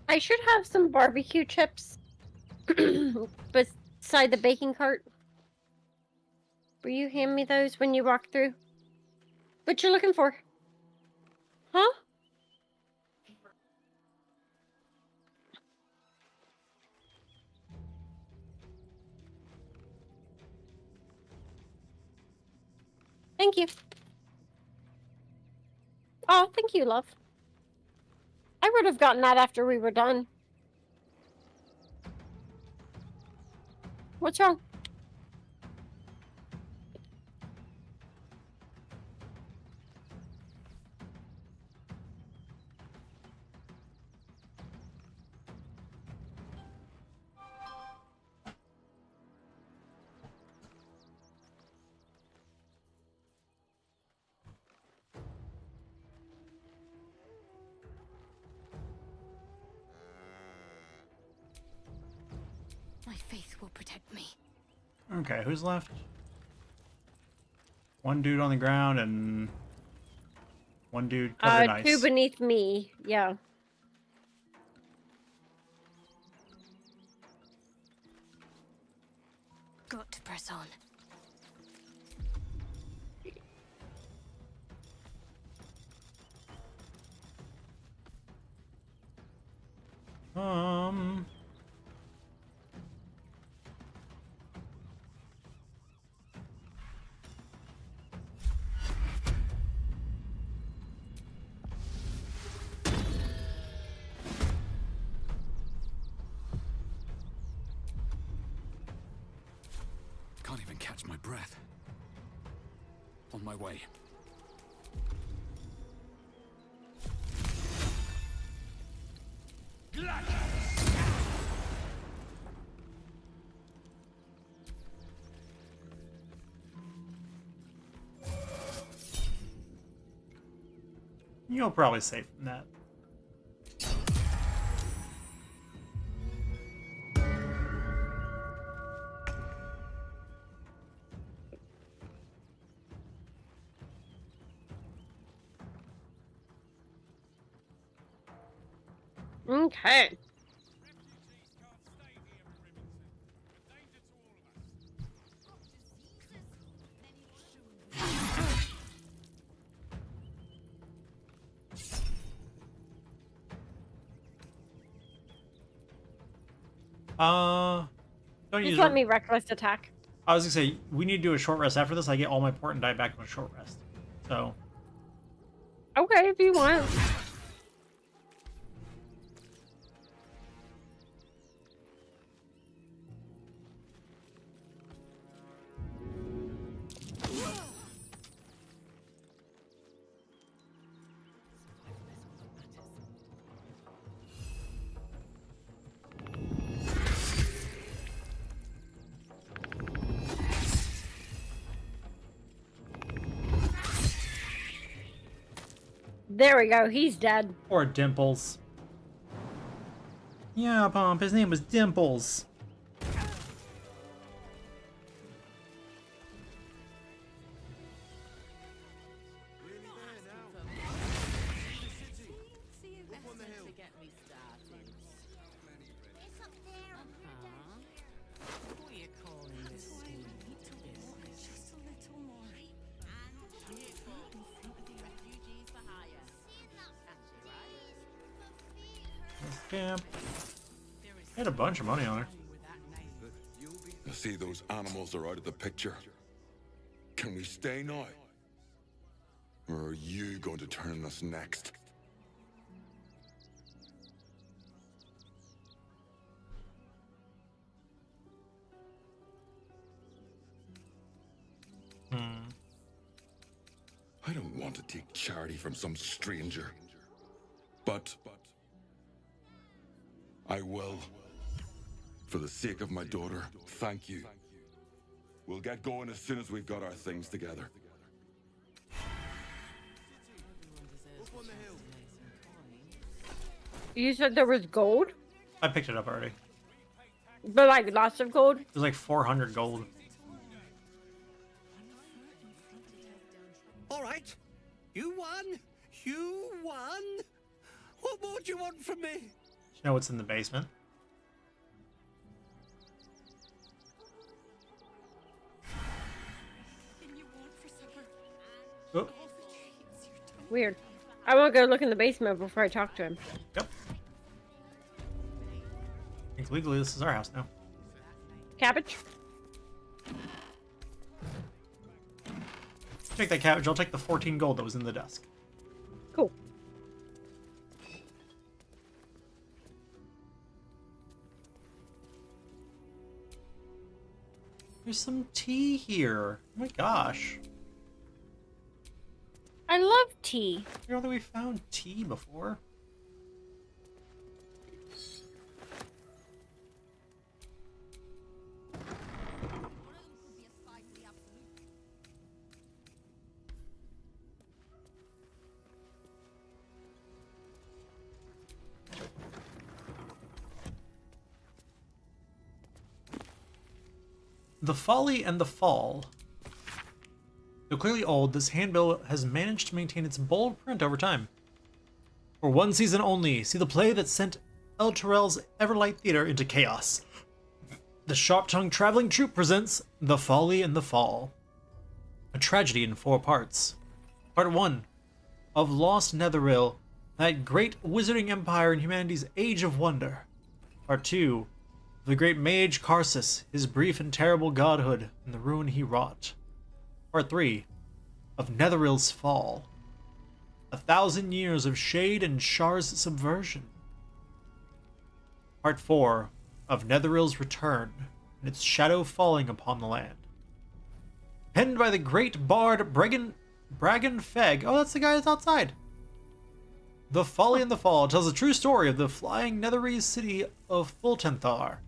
I should have some barbecue chips beside the baking cart. Will you hand me those when you walk through? What you're looking for? Huh? Thank you. Oh, thank you, love. I would have gotten that after we were done. What's wrong? will protect me. Okay, who's left? One dude on the ground and one dude covered in ice. 2 beneath me. Yeah. Got to press on. Can't even catch my breath. On my way. You'll probably save from that. Okay. Don't Just use. let me reckless attack. I was gonna say we need to do a short rest after this. I get all my port and die back on a short rest. So. Okay, if you want. There we go. He's dead. Poor Dimples. Yeah, Pomp. His name was Dimples. Camp. Had a bunch of money on her. I see those animals are out of the picture. Can we stay now? Or are you going to turn on us next? I don't want to take charity from some stranger. But I will. For the sake of my daughter, thank you. We'll get going as soon as we've got our things together. You said there was gold? I picked it up already. But like lots of gold? There's like 400 gold. All right. You won. You won. What more do you want from me? You know what's in the basement? Oh. Weird. I want to go look in the basement before I talk to him. Yep. I think legally this is our house now. Cabbage? Take that cabbage. I'll take the 14 gold that was in the desk. Cool. There's some tea here. Oh my gosh. I love tea. You know that we found tea before? The Folly and the Fall. Though clearly old, this handbill has managed to maintain its bold print over time. For one season only, see the play that sent El Terrell's Everlight Theater into chaos. The Sharp-Tongued Traveling Troupe presents The Folly and the Fall, a tragedy in 4 parts. Part 1, of Lost Netheril, that great wizarding empire in humanity's Age of Wonder. Part 2, of the great mage Karsus, his brief and terrible godhood, and the ruin he wrought. Part 3, of Netheril's Fall, 1,000 years of shade and Shar's subversion. Part 4, of Netheril's Return, and its shadow falling upon the land. Penned by the great bard Bragan Fegg. Oh, that's the guy that's outside. The Folly and the Fall tells the true story of the flying Netherese city of Fultenthar,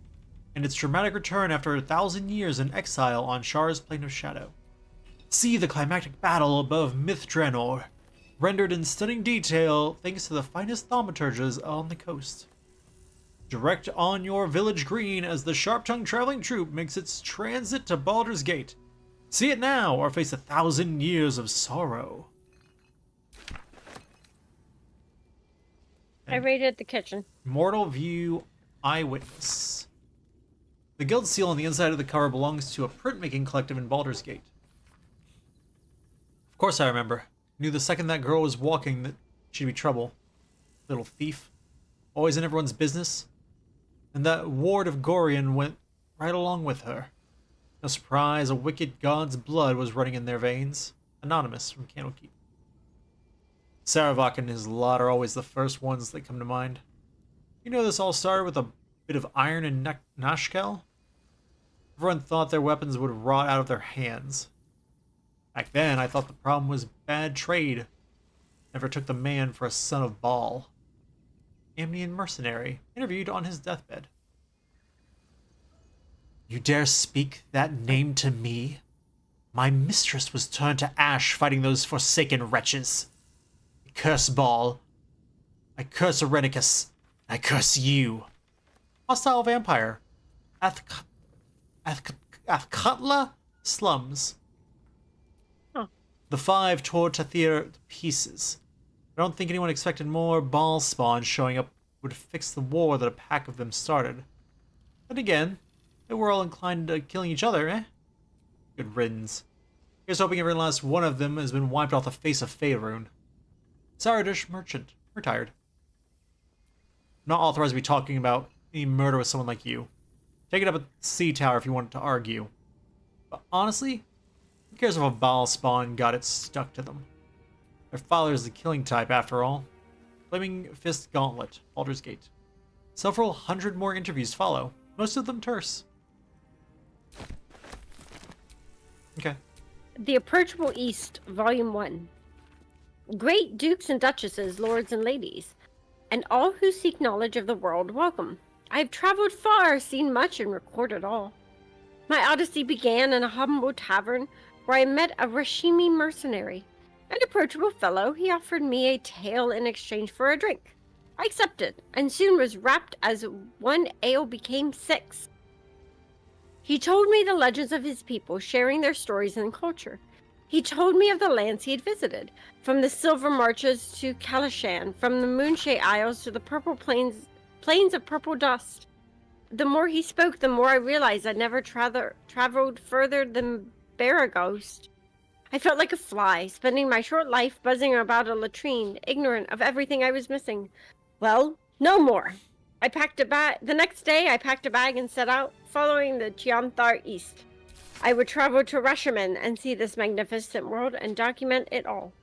and its dramatic return after 1,000 years in exile on Shar's Plane of Shadow. See the climactic battle above Myth Draenor, rendered in stunning detail thanks to the finest thaumaturges on the coast. Direct on your village green as the Sharp-Tongued Traveling Troupe makes its transit to Baldur's Gate. See it now or face 1,000 years of sorrow. I raided the kitchen. Mortal View Eyewitness. The guild seal on the inside of the cover belongs to a printmaking collective in Baldur's Gate. Of course I remember. Knew the second that girl was walking that she'd be trouble. Little thief. Always in everyone's business. And that ward of Gorion went right along with her. No surprise, a wicked god's blood was running in their veins. Anonymous from Candlekeep. Saravok and his lot are always the first ones that come to mind. You know, this all started with a bit of iron and Nashkel? Everyone thought their weapons would rot out of their hands. Back then, I thought the problem was bad trade. Never took the man for a son of Baal. Amnian mercenary, interviewed on his deathbed. You dare speak that name to me? My mistress was turned to ash fighting those forsaken wretches. I curse Baal. I curse Irenicus. I curse you. Hostile vampire. Athkatla slums. Huh. The 5 tore Tathir to pieces. I don't think anyone expected more Baal spawn showing up would fix the war that a pack of them started. But again, they were all inclined to killing each other, eh? Good riddance. Here's hoping every last one of them has been wiped off the face of Faerun. Saradish merchant, retired. Not authorized to be talking about any murder with someone like you. Take it up at Sea Tower if you want to argue. But honestly, who cares if a Baal spawn got it stuck to them? Their father is the killing type, after all. Flaming Fist Gauntlet, Baldur's Gate. Several hundred more interviews follow, most of them terse. Okay. The Approachable East, Volume 1. Great dukes and duchesses, lords and ladies, and all who seek knowledge of the world, welcome. I have traveled far, seen much, and recorded all. My odyssey began in a humble tavern where I met a Rashimi mercenary. An approachable fellow, he offered me a tale in exchange for a drink. I accepted, and soon was rapt as 1 ale became 6. He told me the legends of his people, sharing their stories and culture. He told me of the lands he had visited, from the Silver Marches to Kalishan, from the Moonshade Isles to the purple plains of purple dust. The more he spoke, the more I realized I'd never traveled further than Baraghost. I felt like a fly, spending my short life buzzing about a latrine, ignorant of everything I was missing. Well, no more. I packed a bag. The next day, I packed a bag and set out, following the Chianthar east. I would travel to Rashaman and see this magnificent world and document it all.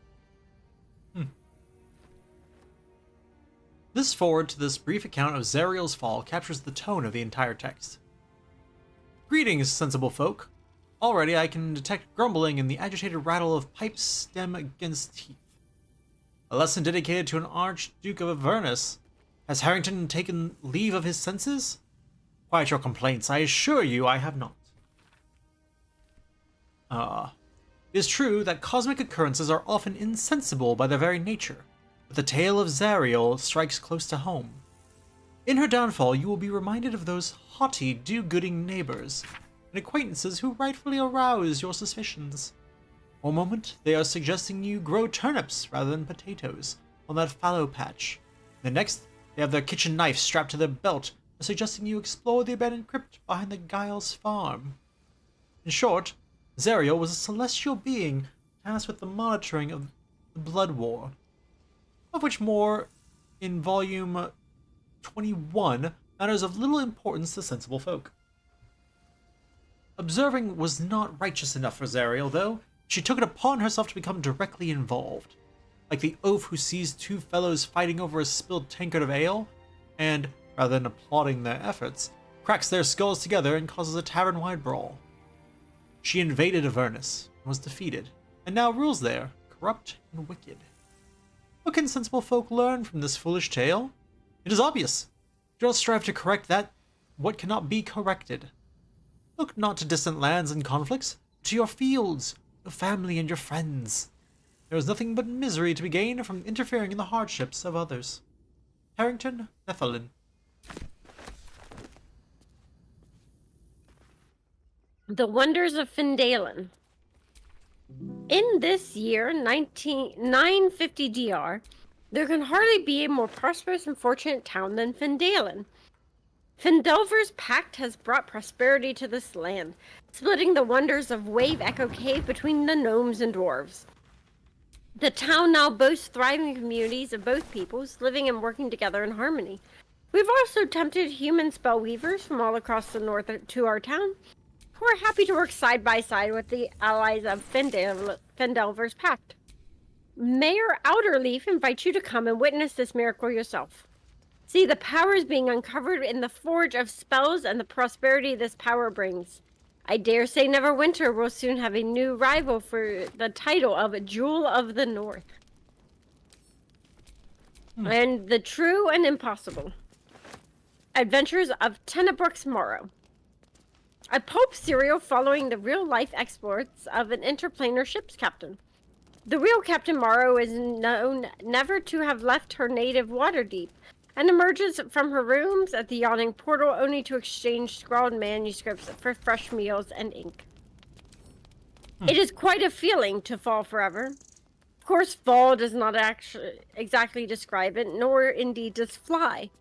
This forward to this brief account of Zariel's fall captures the tone of the entire text. Greetings, sensible folk. Already I can detect grumbling in the agitated rattle of pipes stem against teeth. A lesson dedicated to an Archduke of Avernus. Has Harrington taken leave of his senses? Quiet your complaints, I assure you I have not. It is true that cosmic occurrences are often insensible by their very nature, but the tale of Zariel strikes close to home. In her downfall, you will be reminded of those haughty, do-gooding neighbors, and acquaintances who rightfully arouse your suspicions. One moment, they are suggesting you grow turnips rather than potatoes on that fallow patch. The next, they have their kitchen knife strapped to their belt and suggesting you explore the abandoned crypt behind the Giles farm. In short, Zariel was a celestial being tasked with the monitoring of the Blood War, of which more in Volume 21 matters of little importance to sensible folk. Observing was not righteous enough for Zariel, though. She took it upon herself to become directly involved. Like the oaf who sees two fellows fighting over a spilled tankard of ale, and, rather than applauding their efforts, cracks their skulls together and causes a tavern-wide brawl. She invaded Avernus, and was defeated, and now rules there, corrupt and wicked. What can sensible folk learn from this foolish tale? It is obvious. Do not strive to correct that what cannot be corrected. Look not to distant lands and conflicts, but to your fields, your family, and your friends. There is nothing but misery to be gained from interfering in the hardships of others. Harrington Nephalin. The Wonders of Findalen. In this year, 950 DR, there can hardly be a more prosperous and fortunate town than Findalen. Findelver's Pact has brought prosperity to this land, splitting the wonders of Wave Echo Cave between the gnomes and dwarves. The town now boasts thriving communities of both peoples, living and working together in harmony. We've also tempted human spellweavers from all across the north to our town, who are happy to work side by side with the allies of Findelver's Pact. Mayor Outerleaf invites you to come and witness this miracle yourself. See the powers being uncovered in the forge of spells and the prosperity this power brings. I dare say Neverwinter will soon have a new rival for the title of Jewel of the North. And the True and Impossible. Adventures of Tenebrooks Morrow. A pulp serial following the real-life exploits of an interplanar ship's captain. The real Captain Morrow is known never to have left her native Waterdeep, and emerges from her rooms at the yawning portal only to exchange scrawled manuscripts for fresh meals and ink. It is quite a feeling to fall forever. Of course, fall does not actually exactly describe it, nor indeed does fly.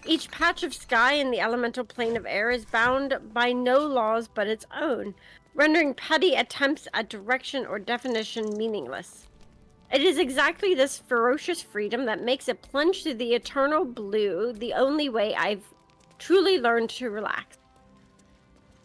Each patch of sky in the elemental plane of air is bound by no laws but its own, rendering petty attempts at direction or definition meaningless. It is exactly this ferocious freedom that makes it plunge through the eternal blue the only way I've truly learned to relax.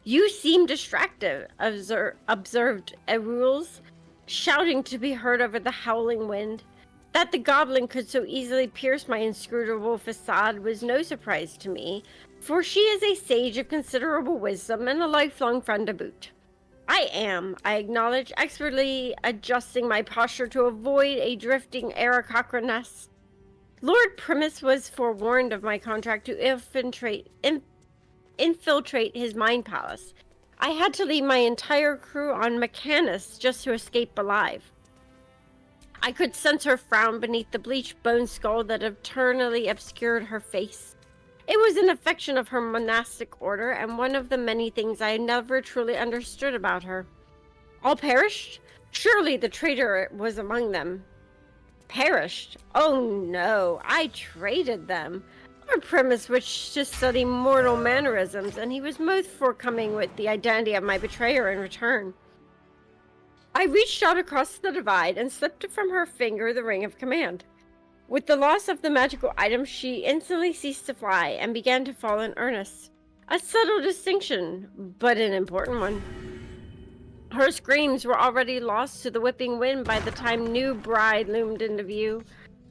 You seem distracted, observed Erules, shouting to be heard over the howling wind. That the goblin could so easily pierce my inscrutable facade was no surprise to me, for she is a sage of considerable wisdom and a lifelong friend to boot. I acknowledge, expertly adjusting my posture to avoid a drifting Aarakocra nest. Lord Primus was forewarned of my contract to infiltrate his mind palace. I had to leave my entire crew on Mechanus just to escape alive. I could sense her frown beneath the bleached bone skull that eternally obscured her face. It was an affection of her monastic order, and one of the many things I had never truly understood about her. All perished? Surely the traitor was among them. Perished? Oh no, I traded them. Lord Primus wished to study mortal mannerisms, and he was most forthcoming with the identity of my betrayer in return. I reached out across the divide and slipped from her finger the ring of command. With the loss of the magical item, she instantly ceased to fly and began to fall in earnest. A subtle distinction, but an important one. Her screams were already lost to the whipping wind by the time new bride loomed into view.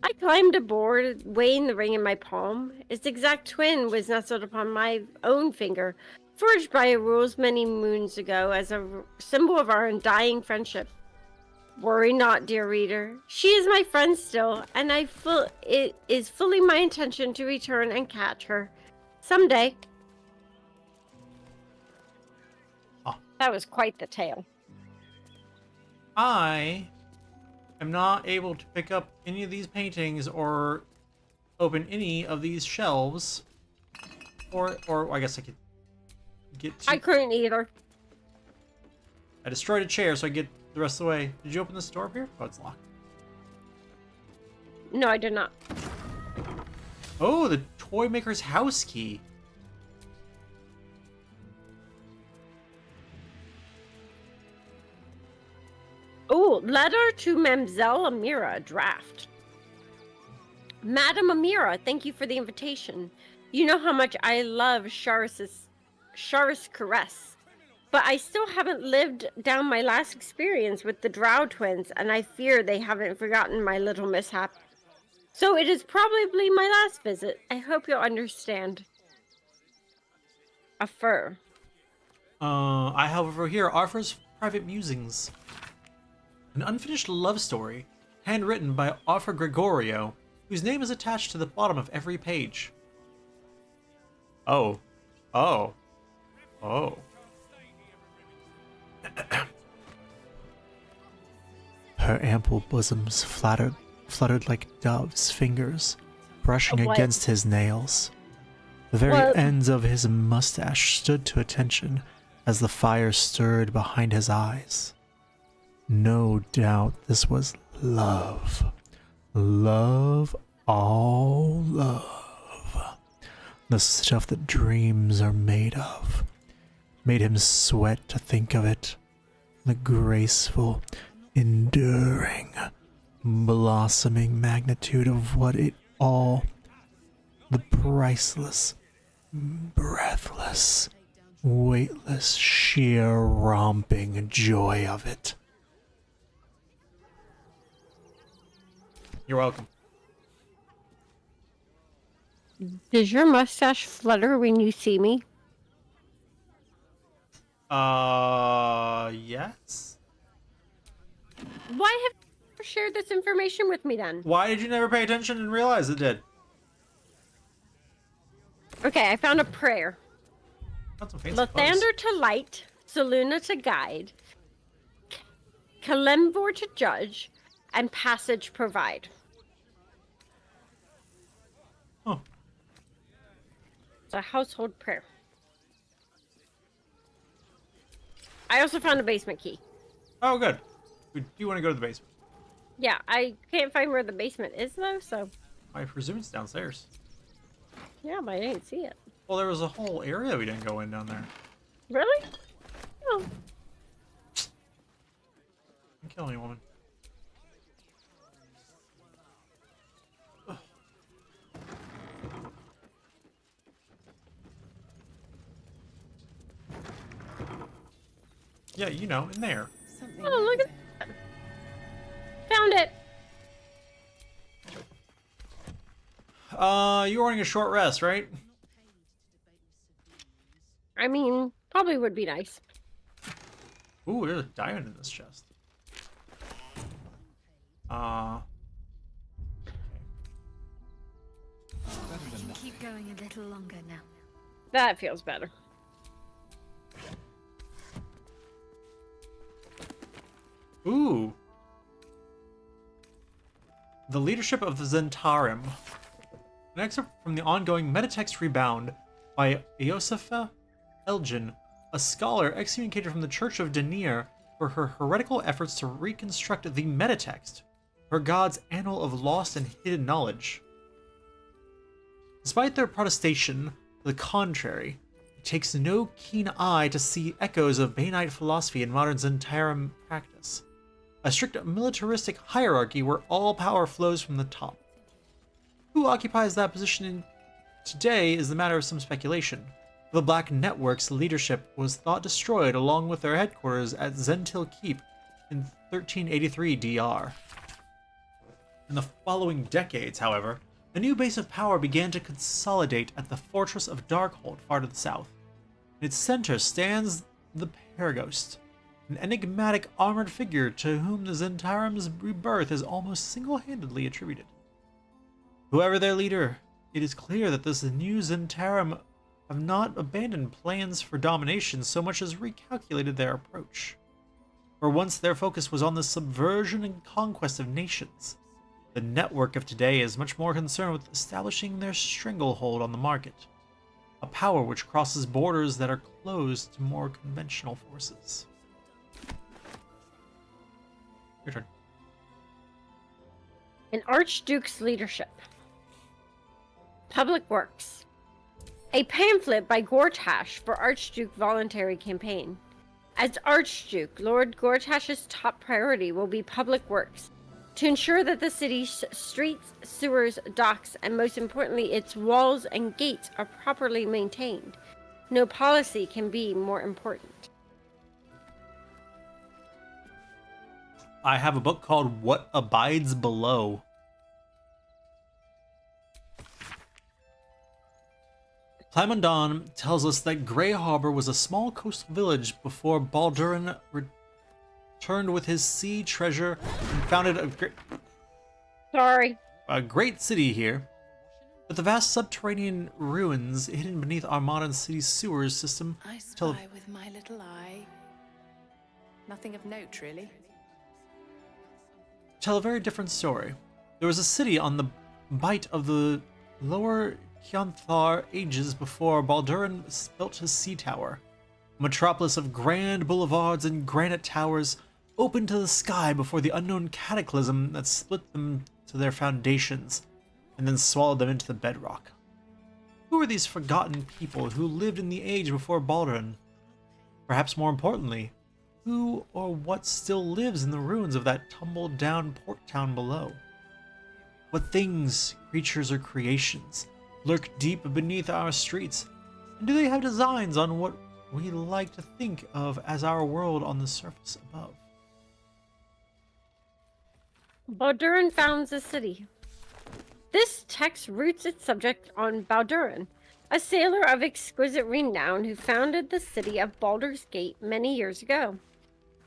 I climbed aboard, weighing the ring in my palm. Its exact twin was nestled upon my own finger, forged by Erules many moons ago as a symbol of our undying friendship. Worry not, dear reader. She is my friend still, and it is fully my intention to return and catch her. Someday. Oh. That was quite the tale. I am not able to pick up any of these paintings or open any of these shelves. Or I guess I could get to... I couldn't either. I destroyed a chair so I get the rest of the way. Did you open this door up here? Oh, it's locked. No, I did not. Oh, the toy maker's house key. Oh, letter to Mamzelle Amira, draft. Madam Amira, thank you for the invitation. You know how much I love Sharis Caress, but I still haven't lived down my last experience with the Drow twins, and I fear they haven't forgotten my little mishap. So it is probably my last visit. I hope you'll understand. A fur. I have over here Arthur's Private Musings. An unfinished love story, handwritten by Arthur Gregorio, whose name is attached to the bottom of every page. Oh. Oh. Oh. Her ample bosoms fluttered like doves' fingers, brushing against his nails. The very ends of his mustache stood to attention as the fire stirred behind his eyes. No doubt this was love. Love, all love. The stuff that dreams are made of. Made him sweat to think of it. The graceful, enduring, blossoming magnitude of what it all. The priceless, breathless, weightless, sheer romping joy of it. You're welcome. Does your mustache flutter when you see me? Yes. Why have you never shared this information with me then? Why did you never pay attention and realize it did? Okay, I found a prayer. That's a fancy Lathander to light, Selûne to guide, Kalimvor to judge, and passage provide. Huh. It's a household prayer. I also found a basement key. Oh, good. We do want to go to the basement. Yeah, I can't find where the basement is though, so. I presume it's downstairs. Yeah, but I didn't see it. Well, there was a whole area we didn't go in down there. Really? Oh. Don't kill me, woman. Ugh. Yeah, you know, in there. Oh, look at that. Found it. You were wanting a short rest, right? I mean, probably would be nice. Ooh, there's a diamond in this chest. We can keep going a little longer now. That feels better. Ooh. The leadership of the Zentarim. An excerpt from the ongoing Metatext Rebound by Iosefa Elgin, a scholar excommunicated from the Church of Denier for her heretical efforts to reconstruct the Metatext, her god's annal of lost and hidden knowledge. Despite their protestation to the contrary, it takes no keen eye to see echoes of Bainite philosophy in modern Zentarim practice. A strict militaristic hierarchy where all power flows from the top. Who occupies that position today is the matter of some speculation. The Black Network's leadership was thought destroyed along with their headquarters at Zentil Keep in 1383 DR. In the following decades, however, a new base of power began to consolidate at the Fortress of Darkhold far to the south. In its center stands the Paragost, an enigmatic armored figure to whom the Zentarim's rebirth is almost single-handedly attributed. Whoever their leader, it is clear that this new Zentarim have not abandoned plans for domination so much as recalculated their approach. For once their focus was on the subversion and conquest of nations, the network of today is much more concerned with establishing their stranglehold on the market, a power which crosses borders that are closed to more conventional forces. Your turn. An Archduke's leadership. Public Works. A pamphlet by Gortash for Archduke voluntary campaign. As Archduke, Lord Gortash's top priority will be public works to ensure that the city's streets, sewers, docks, and most importantly, its walls and gates are properly maintained. No policy can be more important. I have a book called What Abides Below. Plamondon tells us that Grey Harbor was a small coastal village before Baldurin returned with his sea treasure and founded a great city here. But the vast subterranean ruins hidden beneath our modern city's sewers system I spy with my little eye. Nothing of note, really. tell a very different story. There was a city on the bight of the lower Kionthar ages before Baldurin built his sea tower. A metropolis of grand boulevards and granite towers open to the sky before the unknown cataclysm that split them to their foundations and then swallowed them into the bedrock. Who were these forgotten people who lived in the age before Baldurin? Perhaps more importantly, who or what still lives in the ruins of that tumbled down port town below? What things, creatures, or creations lurk deep beneath our streets, and do they have designs on what we like to think of as our world on the surface above? Baldurin founds a city. This text roots its subject on Baldurin, a sailor of exquisite renown who founded the city of Baldur's Gate many years ago.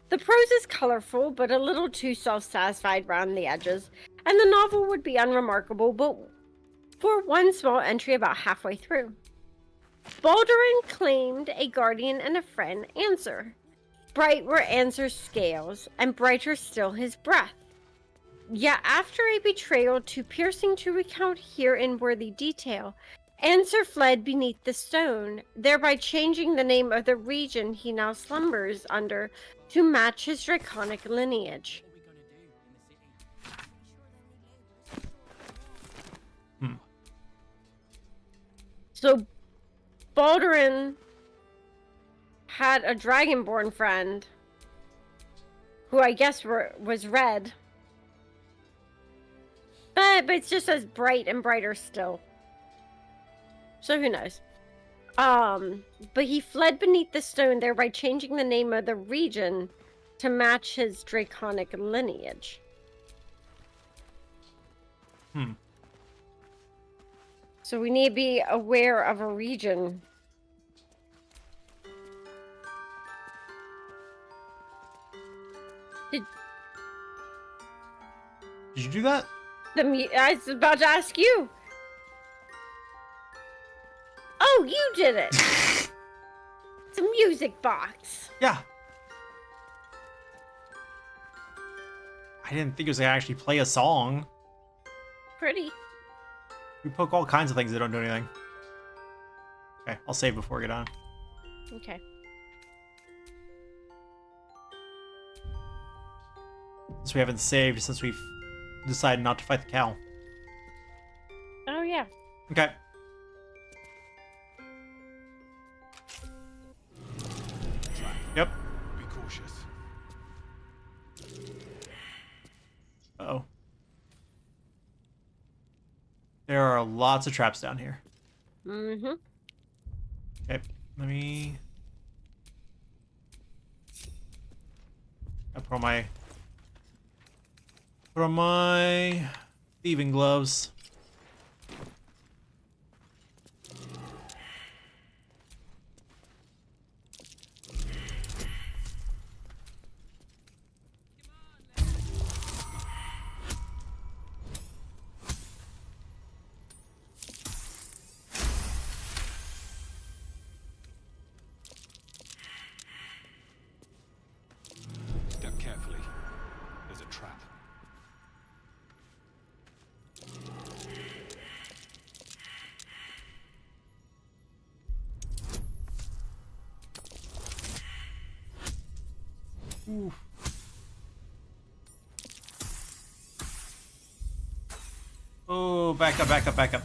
The prose is colorful, but a little too self-satisfied round the edges, and the novel would be unremarkable but for one small entry about halfway through. Baldurin claimed a guardian and a friend, Answer. Bright were Answer's scales, and brighter still his breath. Yet after a betrayal too piercing to recount here in worthy detail, Answer fled beneath the stone, thereby changing the name of the region he now slumbers under to match his draconic lineage. So Baldurin had a dragonborn friend who I guess was red. But it's just as bright and brighter still. So who knows? But he fled beneath the stone, thereby changing the name of the region to match his draconic lineage. So we need to be aware of a region. Did you do that? I was about to ask you. Oh, you did it. It's a music box. Yeah. I didn't think it was gonna actually play a song. Pretty. We poke all kinds of things that don't do anything. Okay, I'll save before we get on. Okay. Since we haven't saved since we've decided not to fight the cow. Oh, yeah. Okay. Yep. Be cautious. Uh-oh. There are lots of traps down here. Mm-hmm. Okay, let me... I put on my thieving gloves. Step carefully. There's a trap. Oof. Oh, back up, back up, back up.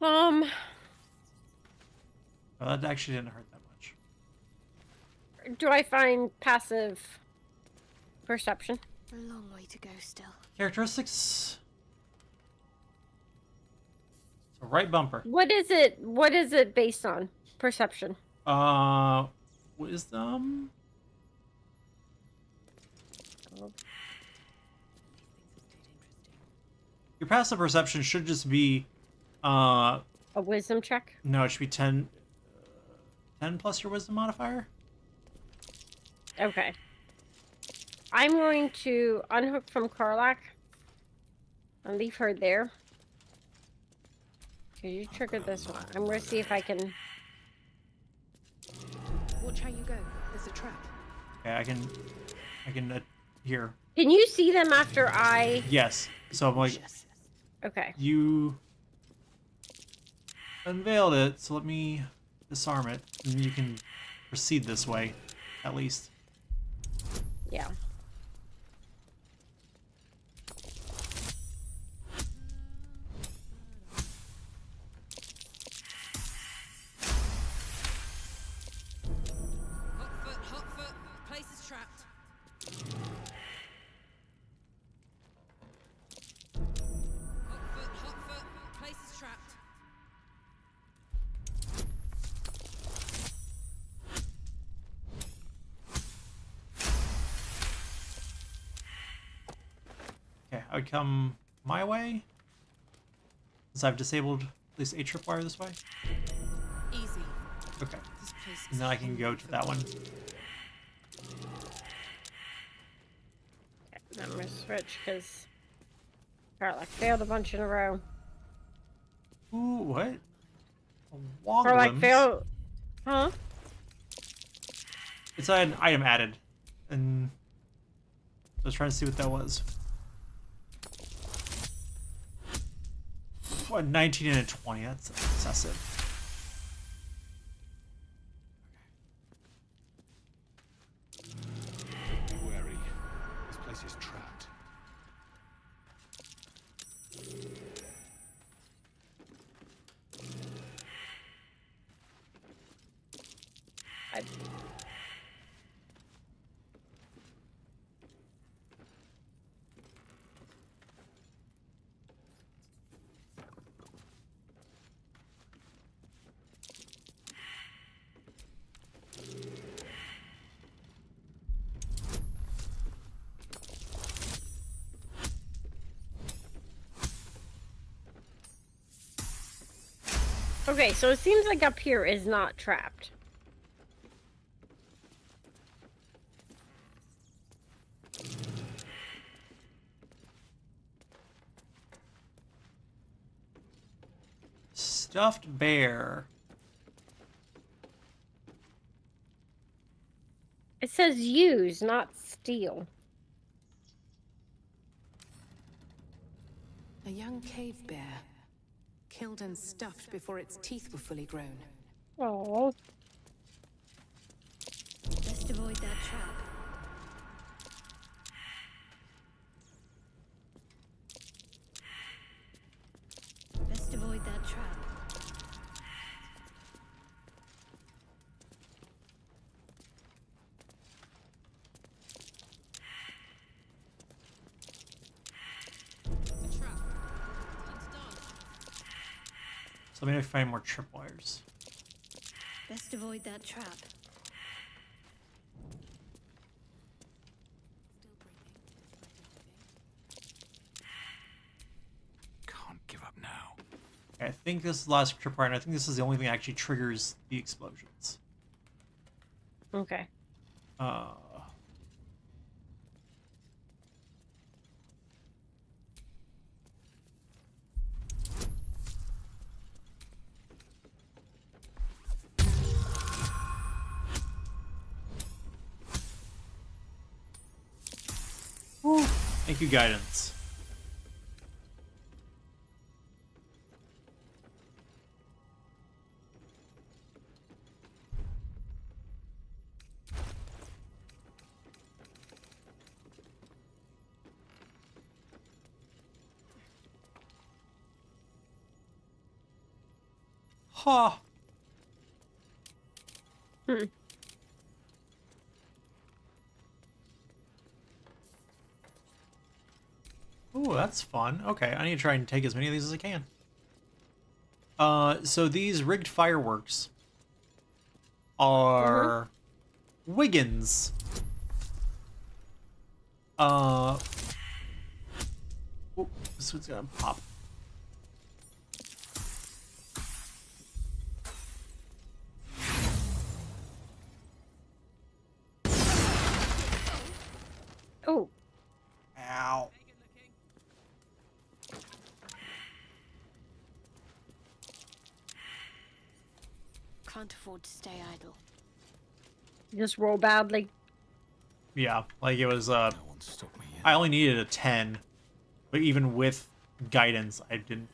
Oh. Well, that actually didn't hurt that much. Do I find passive perception? A long way to go still. Characteristics. So right bumper. What is it? What is it based on? Perception. Wisdom. Your passive perception should just be, a wisdom check. No, it should be 10 plus your wisdom modifier. Okay. I'm going to unhook from Karlach and leave her there. Okay, you triggered this one. I'm going to see if I can... Watch how you go. There's a trap. Okay, I can, here. Can you see them after I... Yes. So I'm like... Okay. You unveiled it, so let me disarm it, and you can proceed this way, at least. Yeah. Hot foot. Place is trapped. Hot foot. Place is trapped. Okay, I would come my way, since I've disabled at least a tripwire this way. Easy. Okay. This place And then I can go to that one. Okay, I'm going to switch because Karlach failed a bunch in a row. Ooh, what? Karlach failed... Huh? It's an item added, and I was trying to see what that was. What, 19 and a 20? That's excessive. Be wary. This place is trapped. Okay, so it seems like up here is not trapped. Stuffed bear. It says use, not steal. A young cave bear. Killed and stuffed before its teeth were fully grown. Oh. Best avoid that trap. Best avoid that trap. So let me find more tripwires. Best avoid that trap. Can't give up now. Okay, I think this is the last tripwire, and I think this is the only thing that actually triggers the explosions. Okay. Thank you, guidance. Huh. Hmm. Ooh, that's fun. Okay, I need to try and take as many of these as I can. So these rigged fireworks are Wiggins. Ooh, this one's gonna pop. Oh. Ow. Can't afford to stay idle. Just roll badly. Yeah, like it was, I only needed a 10, but even with guidance, I didn't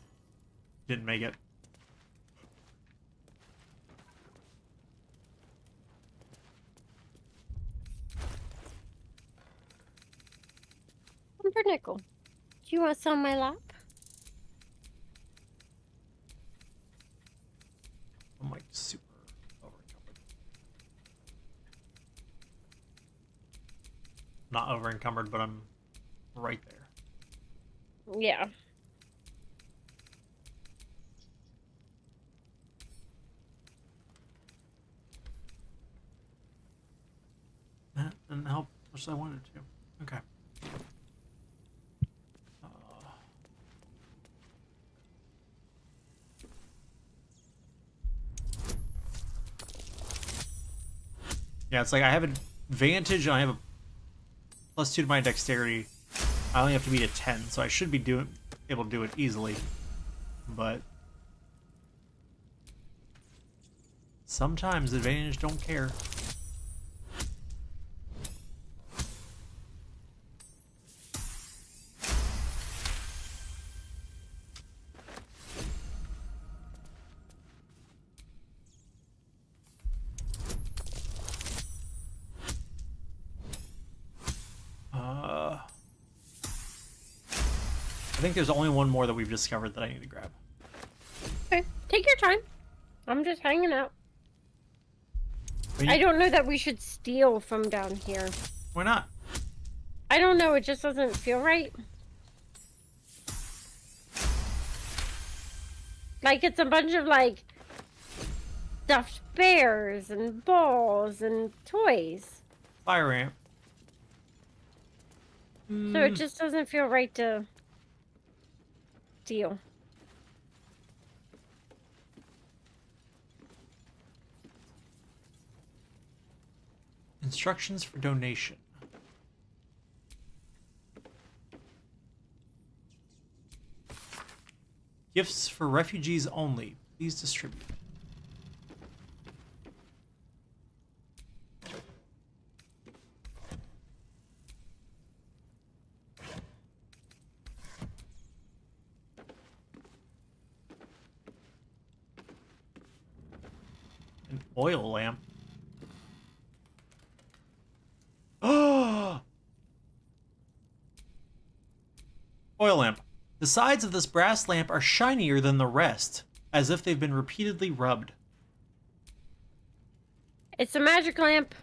make it. Pumpernickel, do you want some on my lap? I'm like super over-encumbered. Not over-encumbered, but I'm right there. Yeah. That didn't help as much as I wanted to. Okay. Yeah, it's like I have an advantage and I have a +2 to my dexterity. I only have to beat a 10, so I should be able to do it easily. But sometimes advantage don't care. I think there's only one more that we've discovered that I need to grab. Okay, take your time. I'm just hanging out. You... I don't know that we should steal from down here. Why not? I don't know, it just doesn't feel right. Like it's a bunch of like stuffed bears and balls and toys. Fire ramp. So it just doesn't feel right to steal. Instructions for donation. Gifts for refugees only. Please distribute. An oil lamp. Oh! Oil lamp. The sides of this brass lamp are shinier than the rest, as if they've been repeatedly rubbed. It's a magic lamp.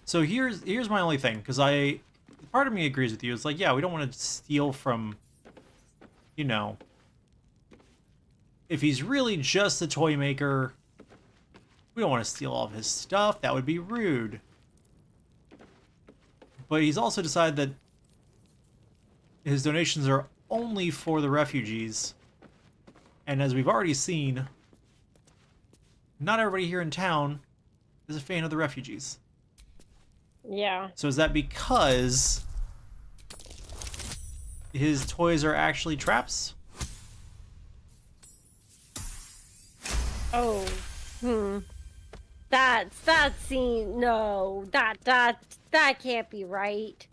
So here's my only thing, because part of me agrees with you. It's like, yeah, we don't want to steal from, you know, if he's really just a toy maker, we don't want to steal all of his stuff. That would be rude. But he's also decided that his donations are only for the refugees. And as we've already seen, not everybody here in town is a fan of the refugees. Yeah. So is that because his toys are actually traps? Oh. That scene, no. That can't be right.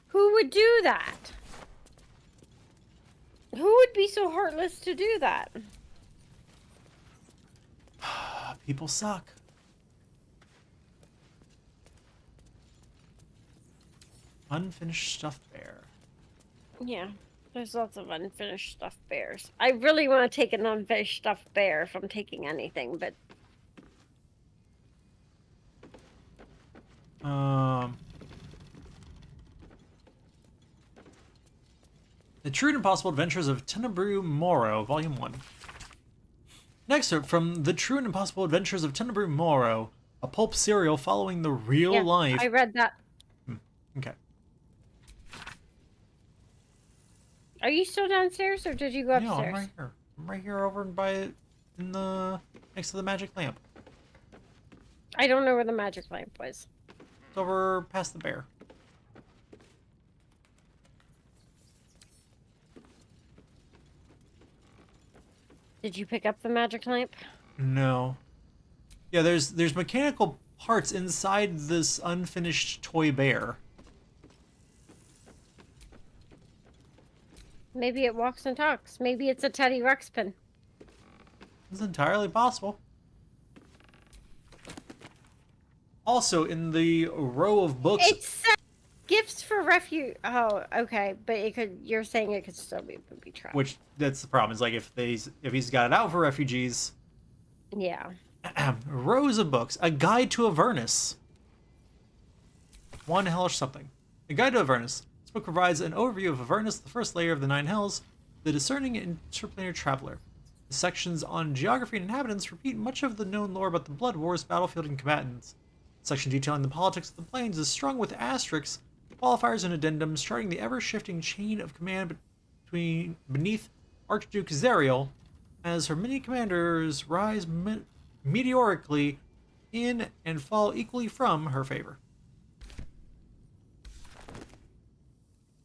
Who would do that? Who would be so heartless to do that? People suck. Unfinished stuffed bear. Yeah, there's lots of unfinished stuffed bears. I really want to take an unfinished stuffed bear if I'm taking anything, but... The True and Impossible Adventures of Tenebrae Moro, Volume 1. Next up, from The True and Impossible Adventures of Tenebrae Moro, a pulp serial following the real life... I read that. Okay. Are you still downstairs, or did you go upstairs? No, I'm right here. I'm right here over next to the magic lamp. I don't know where the magic lamp was. It's over past the bear. Did you pick up the magic lamp? No. Yeah, there's mechanical parts inside this unfinished toy bear. Maybe it walks and talks. Maybe it's a Teddy Ruxpin. It's entirely possible. Also, in the row of books... It's gifts for refuge. Oh, okay. But it could. You're saying it could still be booby trapped. Which, that's the problem. Is like if he's got it out for refugees... Yeah. Rows of books. A Guide to Avernus. One hellish something. A Guide to Avernus. This book provides an overview of Avernus, the first layer of the Nine Hells, the discerning interplanar traveler. The sections on geography and inhabitants repeat much of the known lore about the Blood Wars, battlefield, and combatants. The section detailing the politics of the plains is strung with asterisks, qualifiers, and addendums, charting the ever-shifting chain of command beneath Archduke Zariel, as her many commanders rise meteorically in and fall equally from her favor.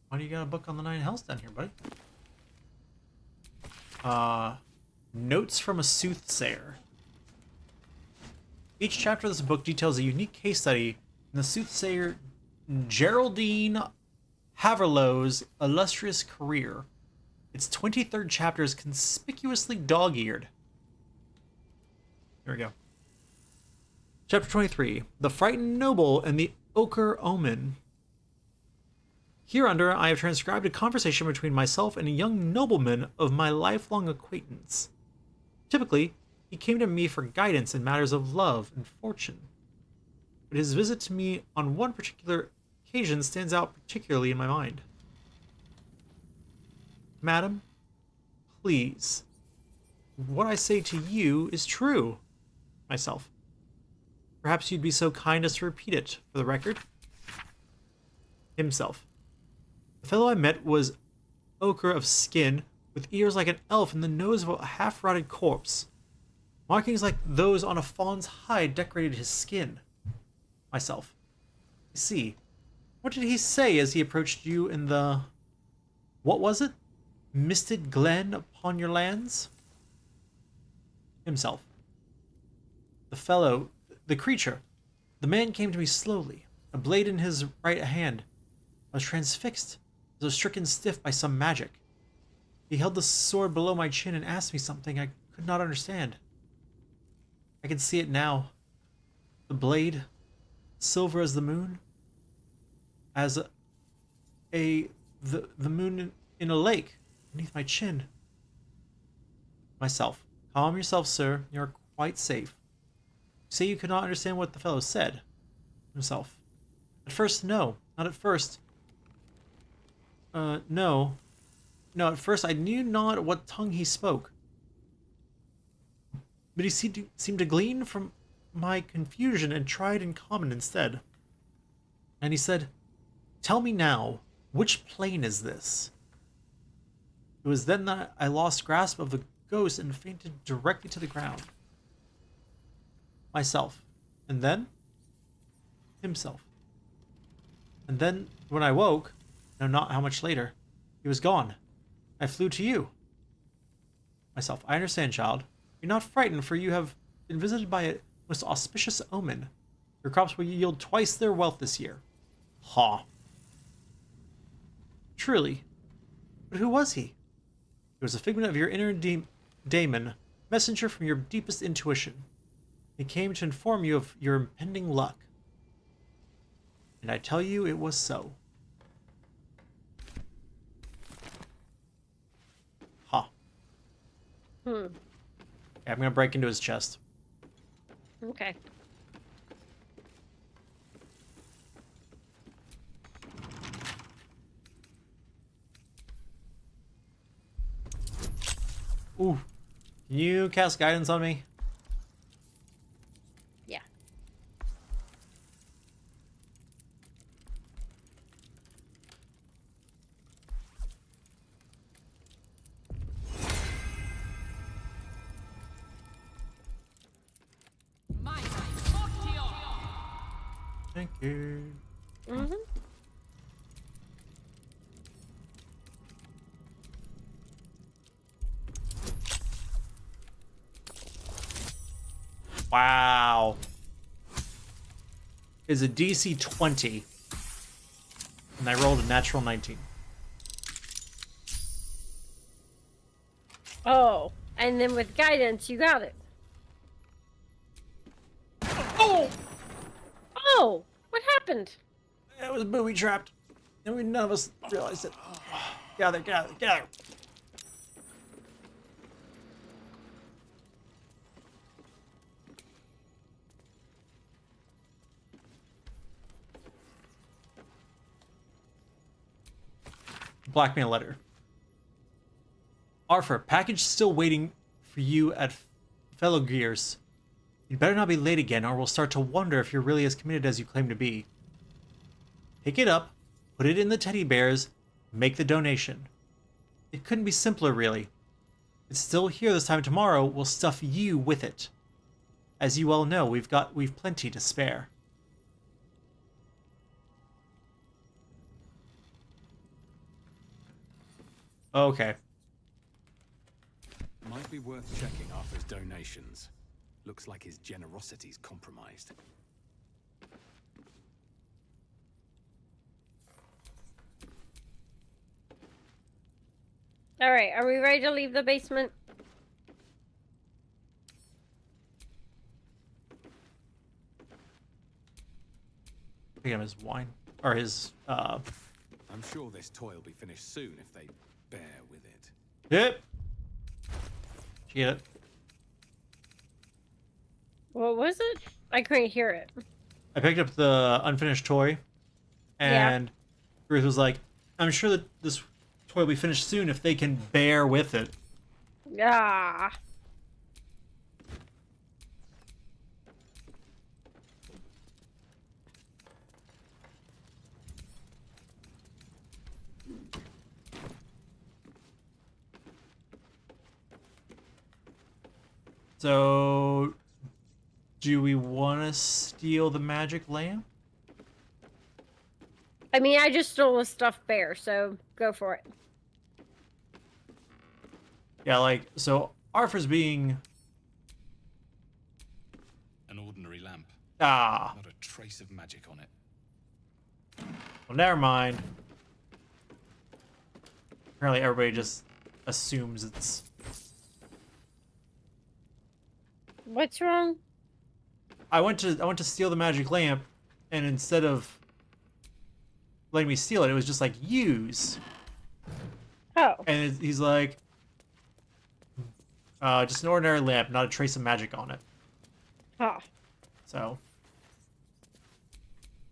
Why do you got a book on the Nine Hells down here, buddy? Notes from a Soothsayer. Each chapter of this book details a unique case study in the soothsayer Geraldine Haverlow's illustrious career. Its 23rd chapter is conspicuously dog-eared. Here we go. Chapter 23. The Frightened Noble and the Ochre Omen. Hereunder, I have transcribed a conversation between myself and a young nobleman of my lifelong acquaintance. Typically, he came to me for guidance in matters of love and fortune. But his visit to me on one particular occasion stands out particularly in my mind. Madam, please, what I say to you is true. Myself. Perhaps you'd be so kind as to repeat it for the record. Himself. The fellow I met was ochre of skin, with ears like an elf and the nose of a half-rotted corpse. Markings like those on a fawn's hide decorated his skin. Myself. You see, what did he say as he approached you in the... what was it? Misted glen upon your lands? Himself. The fellow, the creature, the man came to me slowly, a blade in his right hand. I was transfixed, as though stricken stiff by some magic. He held the sword below my chin and asked me something I could not understand. I can see it now. The blade, silver as the moon, as the moon in a lake beneath my chin. Myself. Calm yourself, sir. You're quite safe. You say you could not understand what the fellow said. Himself. At first, no. Not at first. No. No, at first I knew not what tongue he spoke. But he seemed to glean from my confusion and tried in common instead. And he said, "Tell me now, which plane is this?" It was then that I lost grasp of the ghost and fainted directly to the ground. Myself. And then? Himself. And then, when I woke, no, not how much later, he was gone. I flew to you. Myself. I understand, child. You're not frightened, for you have been visited by a most auspicious omen. Your crops will yield twice their wealth this year. Ha. Truly. But who was he? It was a figment of your inner daemon, messenger from your deepest intuition. It came to inform you of your impending luck. And I tell you, it was so. Huh. Hmm. Yeah, I'm gonna break into his chest. Okay. Ooh. Can you cast guidance on me? Yeah. Thank you. Mm-hmm. Wow. Is a DC 20. And I rolled a natural 19. Oh, and then with guidance, you got it. Oh! Oh, what happened? It was booby trapped. And none of us realized it. Gather, gather, gather. Blackmail letter. Arthur, package still waiting for you at Fellow Gears. You'd better not be late again, or we'll start to wonder if you're really as committed as you claim to be. Pick it up, put it in the teddy bears, make the donation. It couldn't be simpler, really. It's still here this time tomorrow. We'll stuff you with it. As you all know, we've plenty to spare. Okay. Might be worth checking Arthur's donations. Looks like his generosity's compromised. All right, are we ready to leave the basement? Pick him his wine. Or his, I'm sure this toy will be finished soon if they bear with it. Yep. Did you get it? What was it? I couldn't hear it. I picked up the unfinished toy, and Ruth was like, I'm sure that this toy will be finished soon if they can bear with it. Ah. So, do we want to steal the magic lamp? I mean, I just stole a stuffed bear, so go for it. Yeah, like, so Arthur's being... An ordinary lamp. Ah. Not a trace of magic on it. Well, never mind. Apparently everybody just assumes it's... What's wrong? I went to steal the magic lamp, and instead of letting me steal it, it was just like, use. Oh. And he's like, just an ordinary lamp, not a trace of magic on it. Oh. So.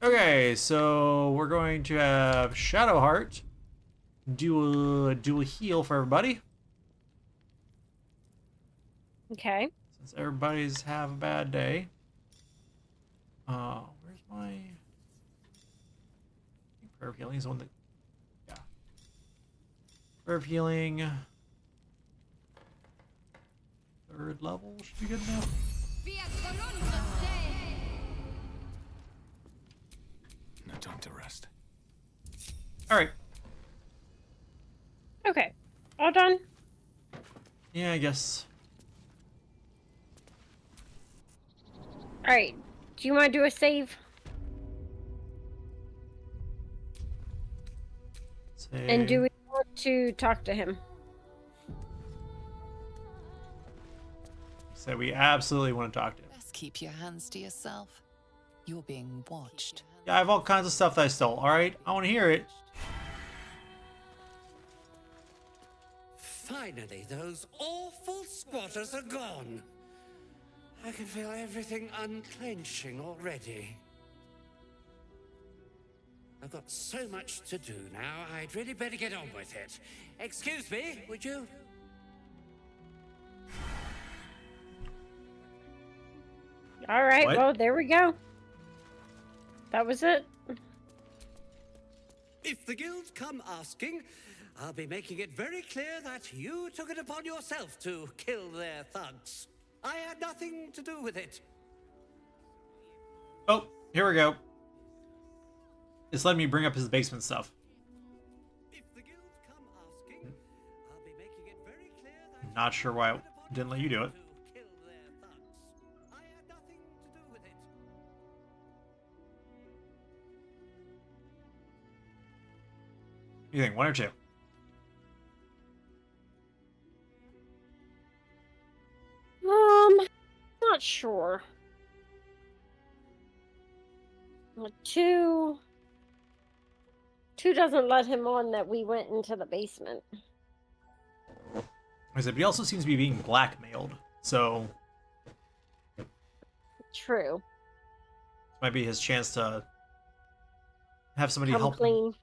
Okay, so we're going to have Shadowheart do a heal for everybody. Okay. Since everybody's have a bad day. Where's my prayer of healing? Is the one that, yeah. Prayer of healing. 3rd level should be good enough. No time to rest. All right. Okay. All done? Yeah, I guess. All right. Do you want to do a save? Save. And do we want to talk to him? So we absolutely want to talk to him. Best keep your hands to yourself. You're being watched. Yeah, I have all kinds of stuff that I stole. All right, I want to hear it. Finally, those awful squatters are gone. I can feel everything unclenching already. I've got so much to do now, I'd really better get on with it. Excuse me, would you? All right, What? well, there we go. That was it. If the guild come asking, I'll be making it very clear that you took it upon yourself to kill their thugs. I had nothing to do with it. Oh, here we go. It's letting me bring up his basement stuff. Not sure why it didn't let you do it. What do you think, 1 or 2? Not sure. 2 doesn't let him on that we went into the basement. I said, but he also seems to be being blackmailed, so True. this might be his chance to have somebody Come help him. clean.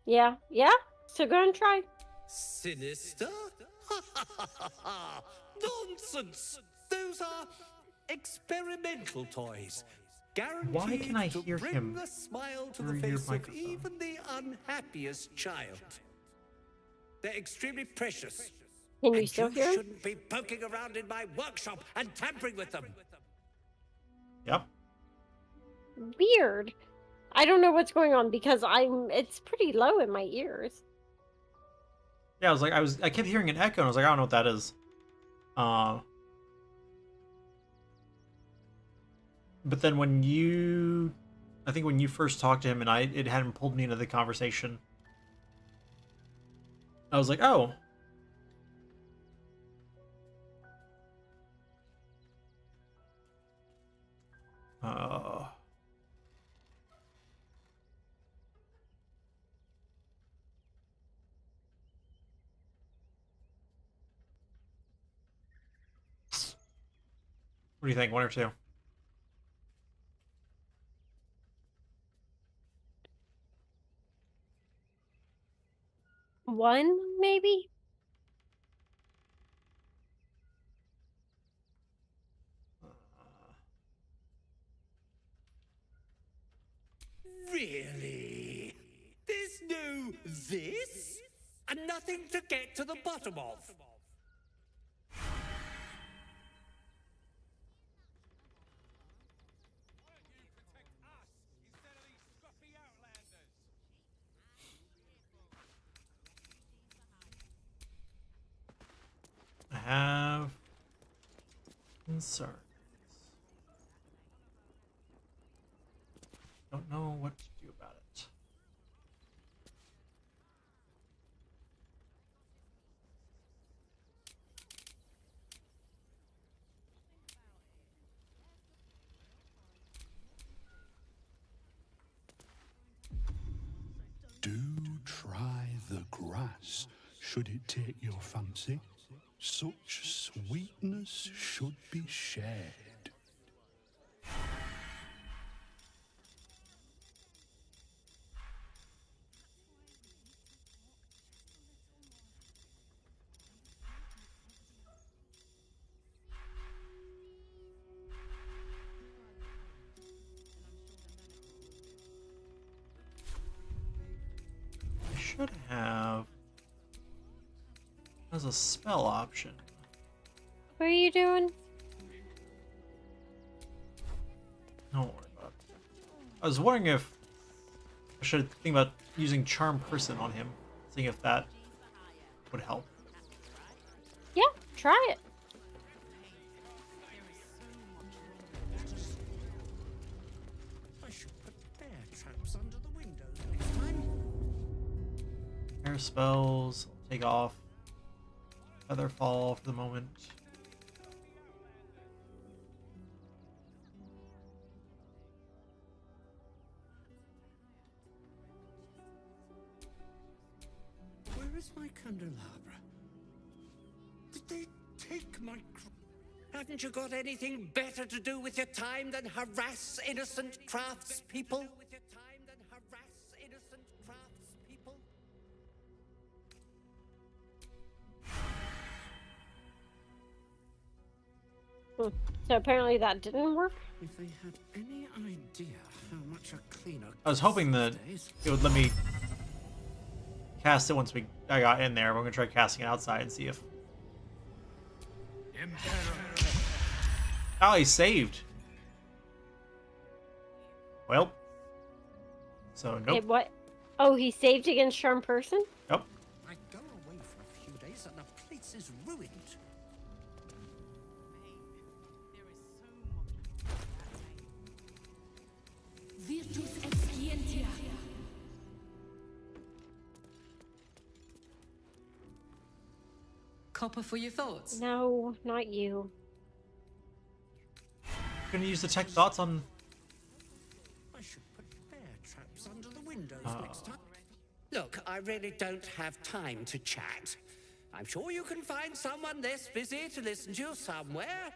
Yeah, yeah. So go and try. Sinister? Nonsense! Those are experimental toys. Guaranteed Why can I to hear bring him a smile to through the your face of microphone? even the unhappiest child. They're extremely precious. Can you and still you hear him? shouldn't be poking around in my workshop and tampering with them. Yep. Weird. I don't know what's going on because it's pretty low in my ears. Yeah, I kept hearing an echo, and I was like, I don't know what that is. But then when I think when you first talked to him and it hadn't pulled me into the conversation, I was like, oh. What do you think, 1 or 2? One, maybe? Really? There's no this? And nothing to get to the bottom of? I have concerns. Don't know what to do about it. Do try the grass, should it take your fancy. Such sweetness should be shared. I should have as a spell option. What are you doing? Don't worry about it. I was wondering if I should think about using Charm Person on him, seeing if that would help. Yeah, try it. I should put bear traps under the windows next time. Air spells, I'll take off. Feather fall for the moment. is my candelabra? Did they take my... Haven't you got anything better to do with your time than harass innocent craftspeople? So apparently that didn't work. If they had any idea how much a cleaner... I was hoping that it would let me cast it once I got in there. We're gonna try casting it outside and see if... Oh, he saved. Well. So, nope. Hey, what? Oh, he saved against Charm Person? Nope. I go away for a few days and the place is ruined. Virtus excientia. Copper for your thoughts? No, not you. Gonna use detect thoughts on... I should put bear traps under the windows next time. Look, I really don't have time to chat. I'm sure you can find someone this busy to listen to you somewhere.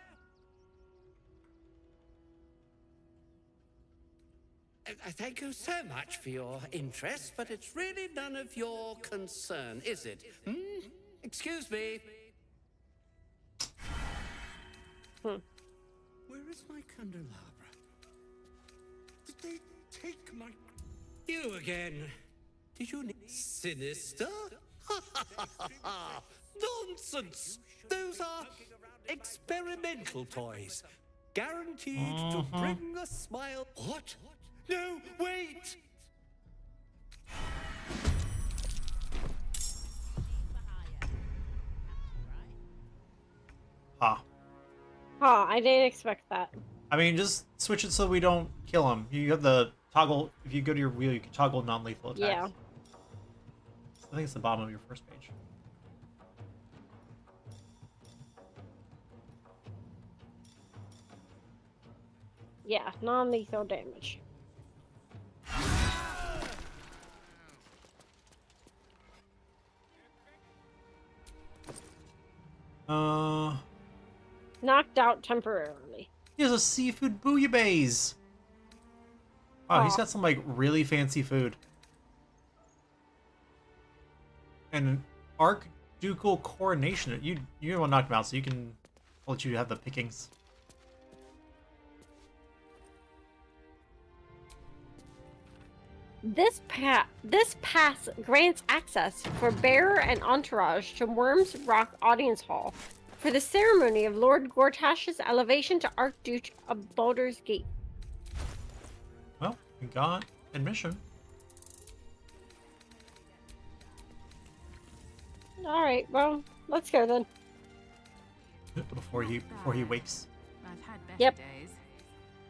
I thank you so much for your interest, but it's really none of your concern, is it? Hmm? Excuse me. Where is my candelabra? Did they take my... You again. Did you need... Sinister? Nonsense! Those are experimental toys. Guaranteed to bring a smile... What? No, wait! Ah. Oh, I didn't expect that. I mean, just switch it so we don't kill him. You have the toggle... If you go to your wheel, you can toggle non-lethal attacks. Yeah. I think it's the bottom of your first page. Yeah, non-lethal damage. Knocked out temporarily. He has a seafood bouillabaisse. Wow, he's got some like really fancy food. And an archducal coronation. You're the one knocked him out, so you can... I'll let you have the pickings. This pass grants access for bearer and entourage to Worms Rock Audience Hall for the ceremony of Lord Gortash's elevation to Archduke of Baldur's Gate. Well, we got admission. All right, well, let's go then. Before he wakes. I've had better Yep. days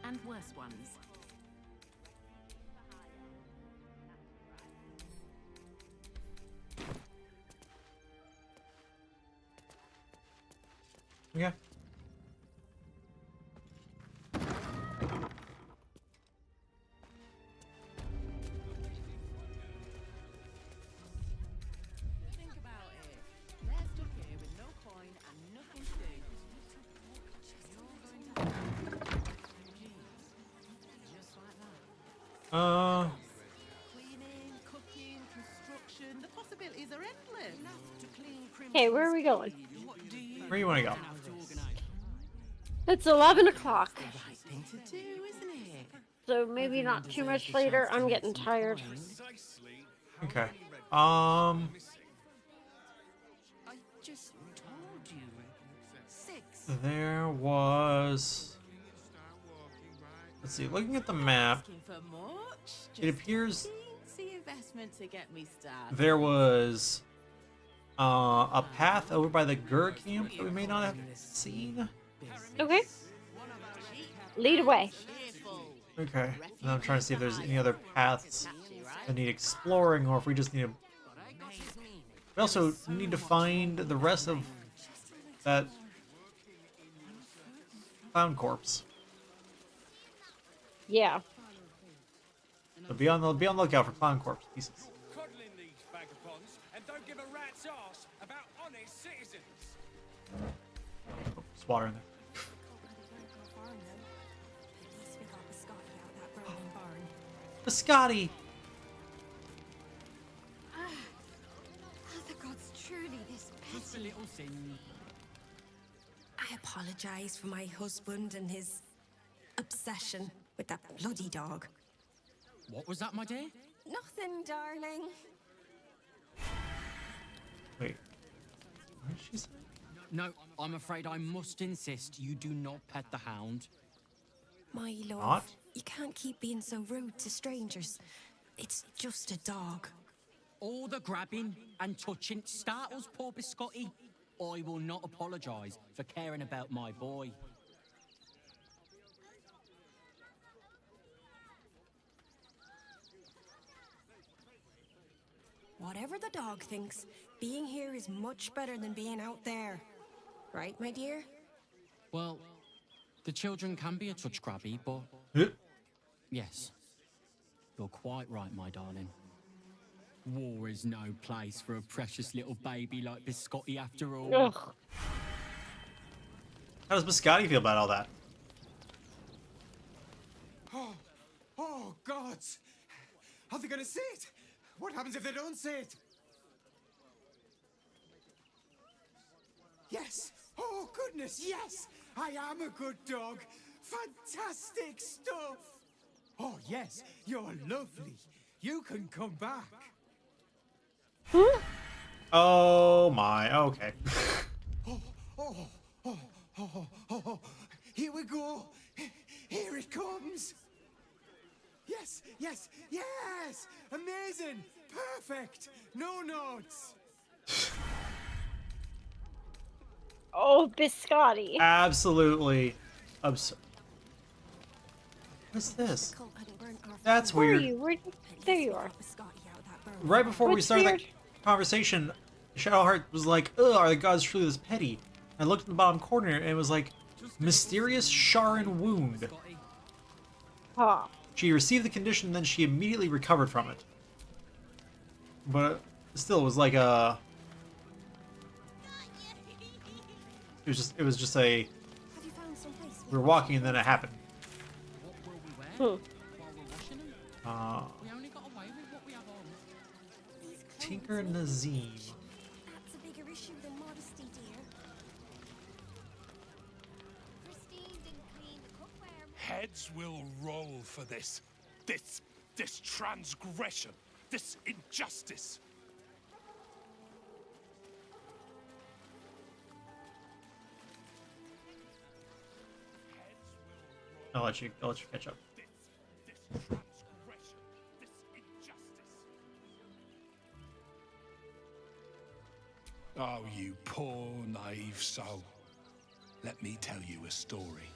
and worse ones. Yeah. Think about it. They're stuck here with no coin and nothing to do. You're going to have just like that. Cleaning, cooking, construction. The possibilities are endless. Okay, where are we going? Where you want to go? It's 11 o'clock. Right thing to do, isn't it? So maybe not too much later. I'm getting tired. Okay. I just told you. 6. There was... Let's see, looking at the map, Asking for much? it appears Teensy investment to get me started. there was a path over by the Gur camp that we may not have seen. Okay. Lead away. Okay. And I'm trying to see if there's any other paths that need exploring, or if we just need to... We also need to find the rest of that clown corpse. Yeah. So be on the lookout for clown corpse pieces. Coddling these vagabonds, and don't don't give a rat's ass about honest citizens. There's water in there. Biscotti! Are the gods truly this Just a petty? little sin. I apologize for my husband and his obsession with that bloody dog. What was that, my dear? Nothing, darling. Wait. What did she say? No, I'm afraid I must insist you do not pet the hound. My love, Not? you can't keep being so rude to strangers. It's just a dog. All the grabbing and touching startles poor Biscotti. I will not apologise for caring about my boy. Whatever the dog thinks, being here is much better than being out there. Right, my dear? Well, the children can be a touch grabby, but... Yes. You're quite right, my darling. War is no place for a precious little baby like Biscotti after all. Ugh. How does Biscotti feel about all that? Oh, gods! Are they gonna see it? What happens if they don't see it? Yes! Oh, goodness, yes! I am a good dog! Fantastic stuff! Oh, yes, you're lovely. You can come back. Oh my, okay. Oh, here we go. Here it comes. Yes, yes, yes! Amazing! Perfect! No notes! Oh, Biscotti. Absolutely absurd. What's this? That's Where are weird. you? There you are. Right before we What's started weird? that conversation, Shadowheart was like, ugh, are the gods truly this petty? I looked in the bottom corner and it was like, mysterious Sharan wound. Huh. She received the condition, then she immediately recovered from it. But still, it was like a... It was just a... We were walking and then it happened. Tinker Nazim. That's a bigger issue than modesty, dear. Heads will roll for this. This transgression. This injustice. I'll let you catch up. Oh, you poor, naive soul. Let me tell you a story.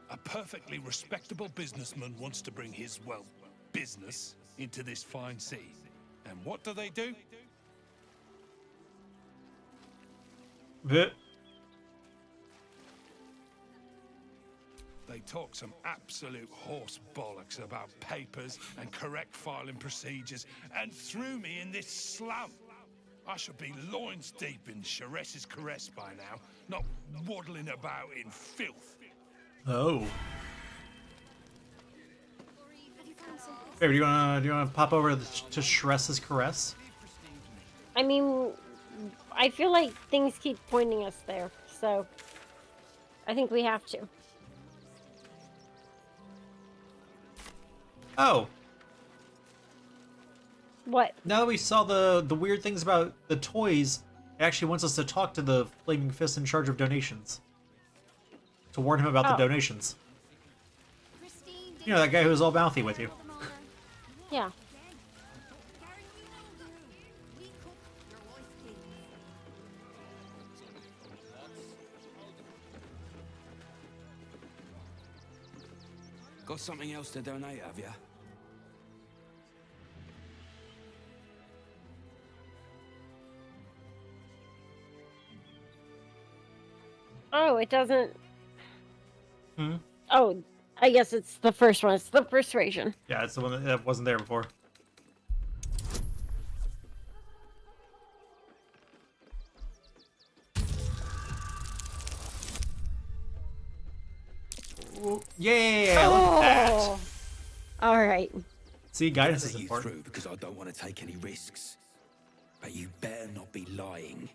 A perfectly respectable businessman wants to bring his, well, business into this fine city. And what do? Bleh. They talk some absolute horse bollocks about papers and correct filing procedures and threw me in this slum. I should be loins deep in Sharess's caress by now, not waddling about in filth. Oh. Baby, do you wanna pop over to Shress's caress? I mean, I feel like things keep pointing us there, so I think we have to. Oh. What? Now that we saw the weird things about the toys, it actually wants us to talk to the Flaming Fist in charge of donations. To warn him about the donations. You know, that guy who was all mouthy with you. Yeah. Got something else to donate, have ya? Oh, it doesn't... Hmm? Oh, I guess it's the first one. It's the persuasion. Yeah, it's the one that wasn't there before. Yeah, look at that. Oh. All right. See, guidance Let is you important. through because I don't want to take any risks. But you better not be lying.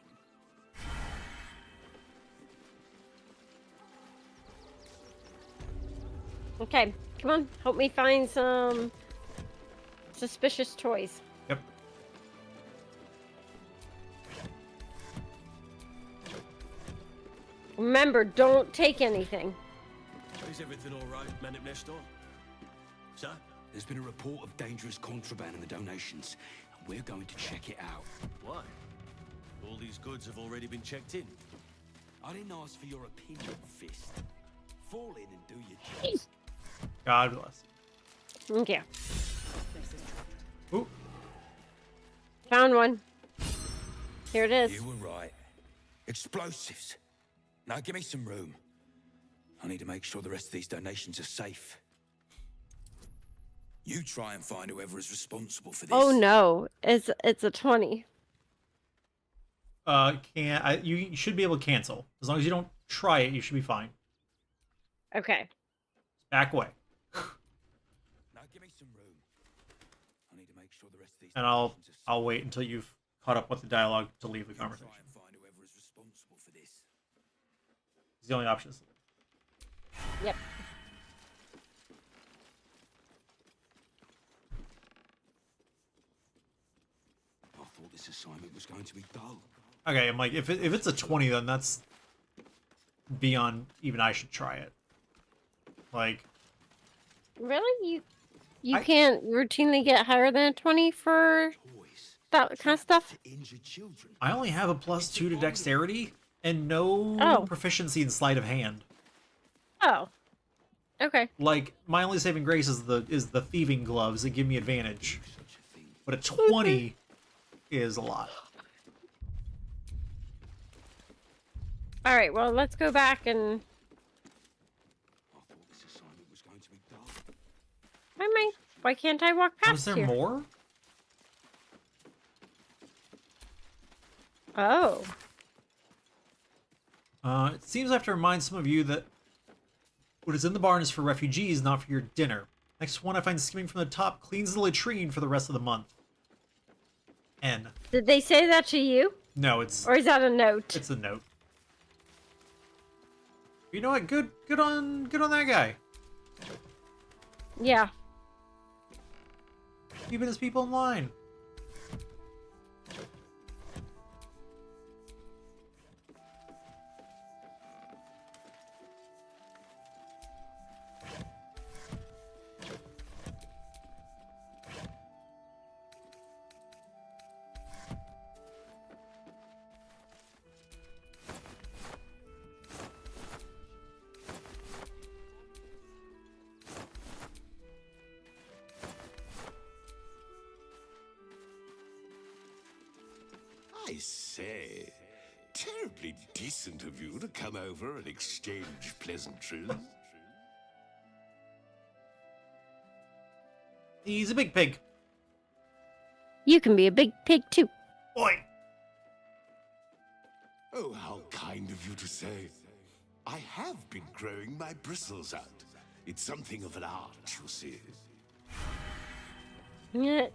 Okay, come on. Help me find some suspicious toys. Yep. Remember, don't take anything. Is everything all right, man up next door? Sir? There's been a report of dangerous contraband in the donations, and we're going to check it out. Why? All these goods have already been checked in. I didn't ask for your opinion, Fist. Fall in and do your job. God bless. Okay. Ooh. Found one. Here it is. You were right. Explosives. Now give me some room. I need to make sure the rest of these donations are safe. You try and find whoever is responsible for this. Oh no, it's a 20. You should be able to cancel. As long as you don't try it, you should be fine. Okay. Back away. Now give me some room. I need to make sure the rest of these And I'll wait until you've caught up with the dialogue to leave the conversation. try and find whoever is responsible for this. It's the only option. Yep. I thought this assignment was going to be dull. Okay, I'm like, if it's a 20, then that's beyond even I should try it. Like, Really? You can't routinely get higher than a 20 for that kind of stuff? I only have a +2 to dexterity and no Oh. proficiency in sleight of hand. Oh. Okay. Like, my only saving grace is the thieving gloves that give me advantage. But a 20 is a lot. All right, well, let's go back and... Why can't I walk past Was there here? more? Oh. It seems I have to remind some of you that what is in the barn is for refugees, not for your dinner. Next one I find skimming from the top cleans the latrine for the rest of the month. N. Did they say that to you? No, it's... Or is that a note? It's a note. You know what? Good on that guy. Yeah. Keeping his people in line. I say, terribly decent of you to come over and exchange pleasantries. He's a big pig. You can be a big pig too. Oi! Oh, how kind of you to say. I have been growing my bristles out. It's something of an art, you see. Yeah.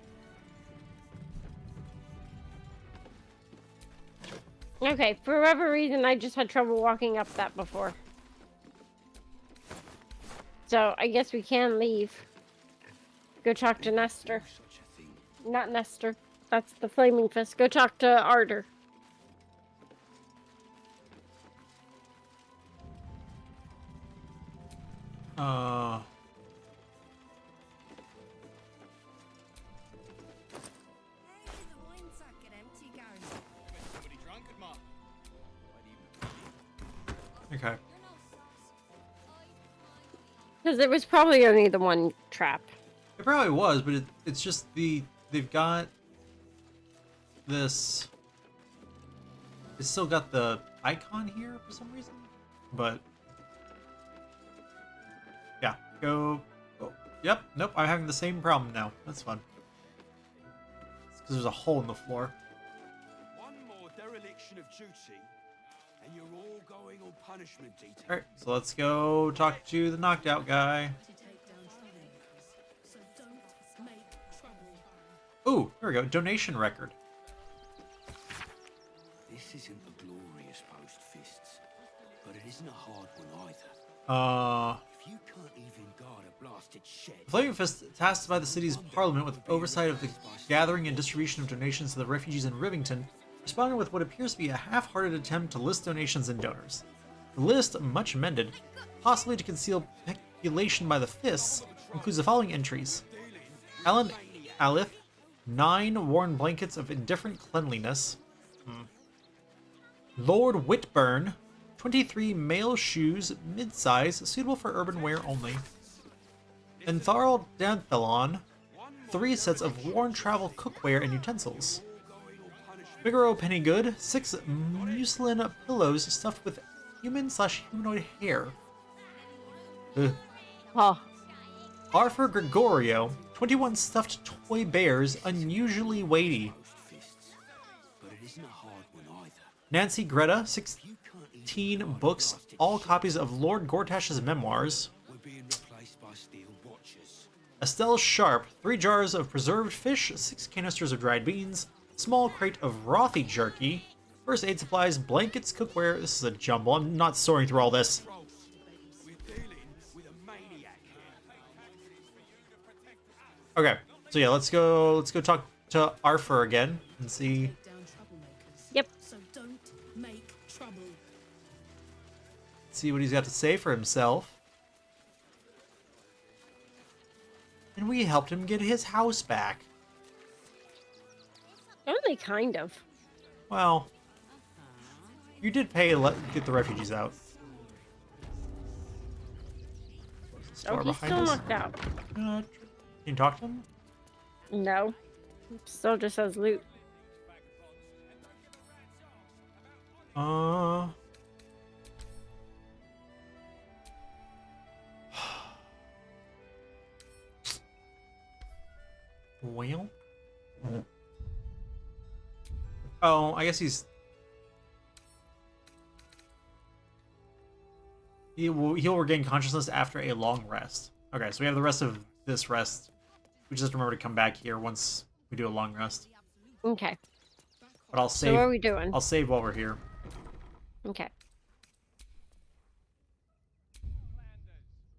Okay, for whatever reason, I just had trouble walking up that before. So, I guess we can leave. Go talk to Nestor. Not Nestor. That's the Flaming Fist. Go talk to Ardor. Okay. Because there was probably only the one trap. It probably was, but it's just they've got this. It's still got the icon here for some reason, but yeah, go. Oh, yep, nope. I'm having the same problem now. That's fun. It's because there's a hole in the floor. One more dereliction of duty, and you're all going on punishment detail. Alright, so let's go talk to the knocked out guy. Ooh, here we go. Donation record. This isn't a glorious post, Fists, but it isn't a hard one either. If you can't even guard a blasted shed... Flaming Fist, tasked by the city's parliament with oversight of the gathering and distribution of donations to the refugees in Rivington, responded with what appears to be a half-hearted attempt to list donations and donors. The list, much amended, possibly to conceal peculation by the Fists, includes the following entries. Alan Alith, 9 worn blankets of indifferent cleanliness. Lord Whitburn, 23 male shoes, mid-size, suitable for urban wear only. Entharl Danthalon, 3 sets of worn travel cookware and utensils. Figaro Pennygood, 6 muslin pillows stuffed with human/humanoid hair. Arthur Gregorio, 21 stuffed toy bears, unusually weighty. But it isn't a hard one either. Nancy Greta, 16 books, all copies of Lord Gortash's memoirs. We're being replaced by steel watchers. Estelle Sharp, 3 jars of preserved fish, 6 canisters of dried beans, small crate of Rothy jerky, first aid supplies, blankets, cookware. This is a jumble. I'm not sorting through all this. Okay, so yeah, let's go talk to Arthur again and see. Yep. So don't make trouble. See what he's got to say for himself. And we helped him get his house back. Only kind of. Well, you did pay to get the refugees out. Oh, he's still knocked out. Can you talk to him? No. Still just says loot. Well. Oh, I guess he'll regain consciousness after a long rest. Okay, so we have the rest of this rest. We just remember to come back here once we do a long rest. Okay. But I'll save. So what are we doing? I'll save while we're here. Okay.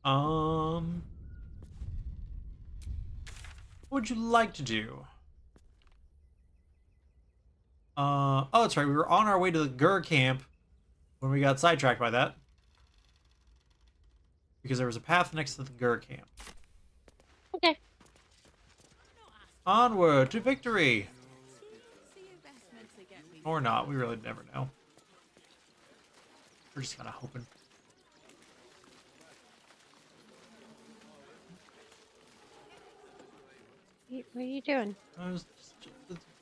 What would you like to do? Oh, that's right. We were on our way to the Gur camp when we got sidetracked by that. Because there was a path next to the Gur camp. Okay. Onward to victory! Or not, we really never know. We're just kind of hoping. What are you doing? It's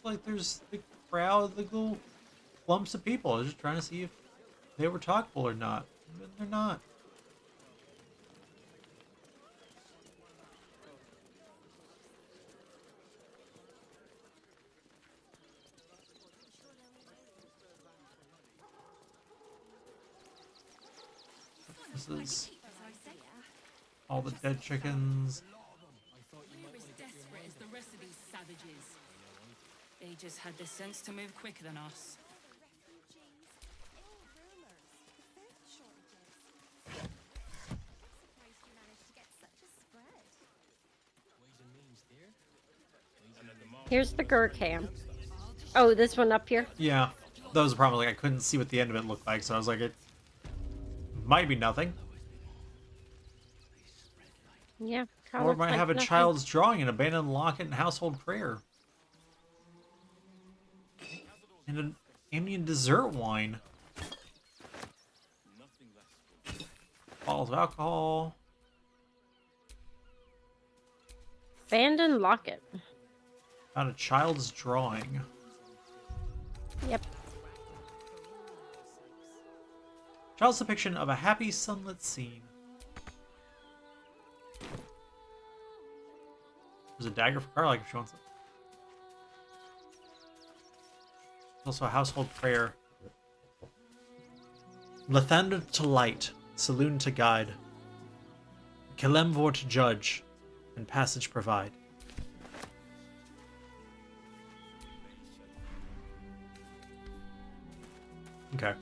like there's the crowd, the little clumps of people. I was just trying to see if they were talkable or not. But they're not. This is all the dead chickens. We're as desperate as the rest of these savages. They just had the sense to move quicker than us. Here's the Gur camp. Oh, this one up here? Yeah, that was the problem. Like, I couldn't see what the end of it looked like, so I was like, it might be nothing. Yeah. Or it might have a child's drawing, an abandoned locket, and household prayer. And an Indian dessert wine. Bottles of alcohol. Abandoned locket. Found a child's drawing. Yep. Child's depiction of a happy sunlit scene. There's a dagger for Carla if she wants it. There's also a household prayer. Lathander to light, Saloon to guide, Kelemvor to judge, and passage provide. Okay.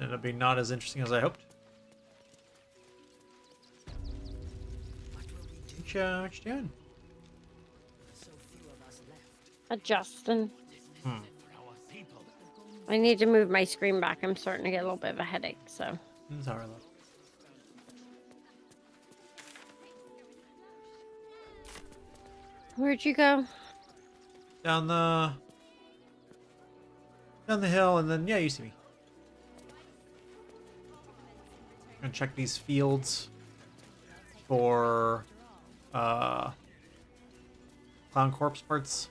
It'll be not as interesting as I hoped. What you doing? Adjusting. I need to move my screen back. I'm starting to get a little bit of a headache, so. Sorry, love. Where'd you go? Down the hill, and then yeah, you see me. Gonna check these fields for clown corpse parts.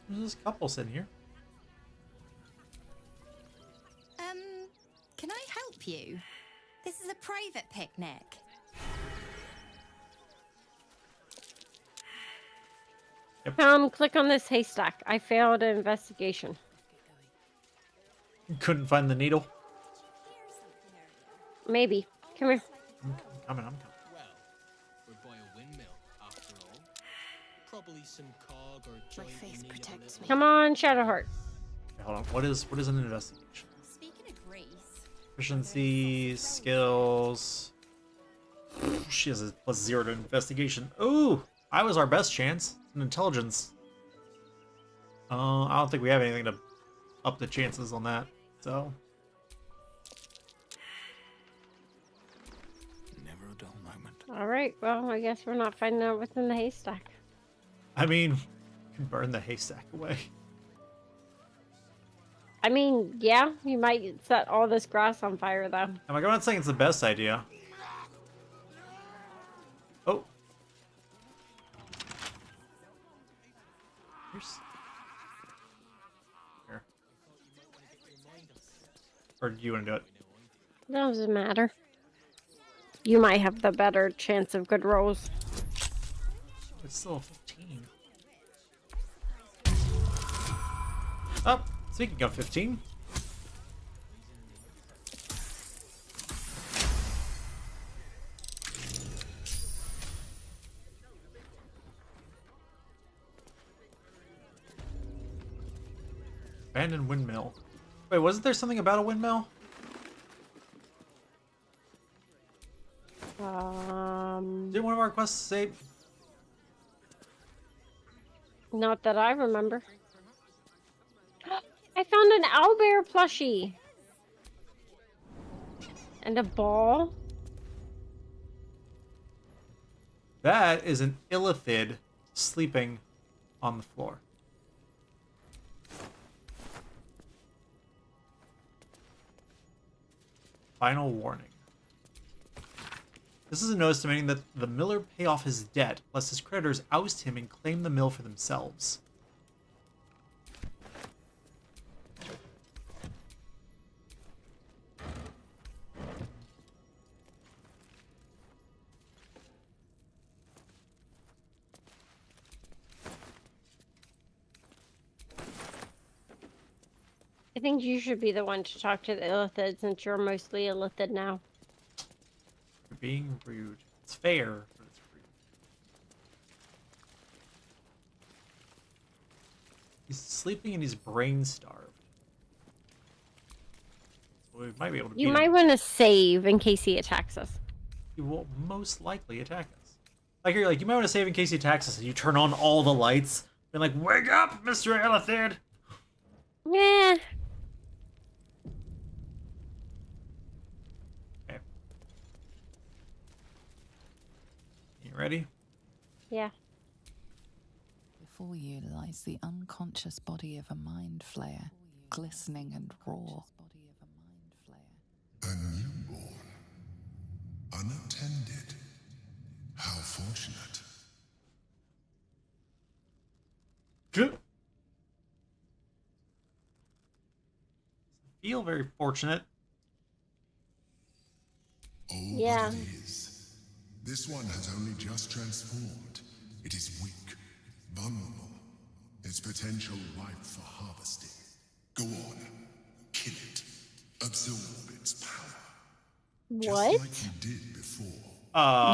There's this couple sitting here. Can I help you? This is a private picnic. Click on this haystack. I failed an investigation. Couldn't find the needle. Maybe. Come here. I'm coming. Well, we're by a windmill, after all. Probably some cog or joint. My face protects me. Come on, Shadowheart. Okay, hold on. What is an investigation? Speaking of Greece. Proficiency, skills. She has a +0 to investigation. Ooh, I was our best chance. An intelligence. I don't think we have anything to up the chances on that. So. Never a dull moment. All right. Well, I guess we're not finding out what's in the haystack. I mean, you can burn the haystack away. I mean, yeah, you might set all this grass on fire, though. I'm not saying it's the best idea. Oh. Here. Or do you want to do it? Doesn't matter. You might have the better chance of good rolls. It's still 15. Oh, speaking of 15. Abandoned windmill. Wait, wasn't there something about a windmill? Did one of our quests say? Not that I remember. I found an owlbear plushie. And a ball. That is an illithid sleeping on the floor. Final warning. This is a notice demanding that the miller pay off his debt, lest his creditors oust him and claim the mill for themselves. I think you should be the one to talk to the illithid since you're mostly illithid now. You're being rude. It's fair, but it's rude. He's sleeping and he's brain starved. So we might be able to You beat might him. want to save in case he attacks us. He will most likely attack us. Like you're like, you might want to save in case he attacks us. And you turn on all the lights. And like, wake up, Mr. Illithid! Yeah. Okay. You ready? Yeah. Before you lies the unconscious body of a mind flayer, glistening and raw. A newborn. Unattended. How fortunate. Good. Feel very fortunate. Oh, Yeah. but it is. This one has only just transformed. It is weak, vulnerable. Its potential ripe for harvesting. Go on, kill it. Absorb its power. What? Just like you did before.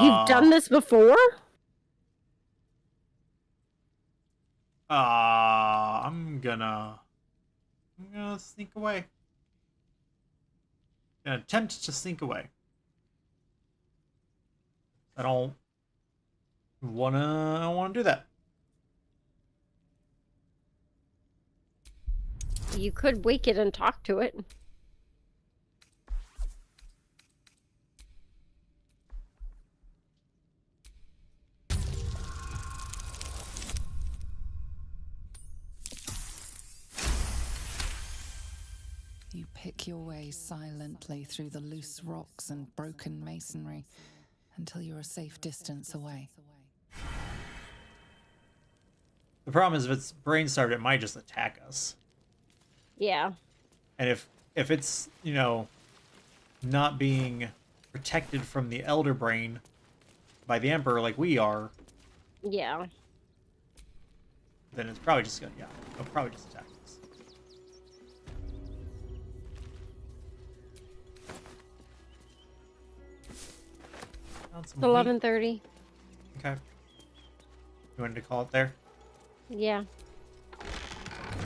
You've done this before? I'm gonna sneak away. Gonna attempt to sneak away. I don't wanna do that. You could wake it and talk to it. You pick your way silently through the loose rocks and broken masonry until you're a safe distance away. The problem is if it's brain starved, it might just attack us. Yeah. And if it's, you know, not being protected from the Elder Brain by the Emperor like we are, Yeah. then it's probably just gonna, it'll probably just attack us. It's 11:30. Okay. You wanted to call it there? Yeah.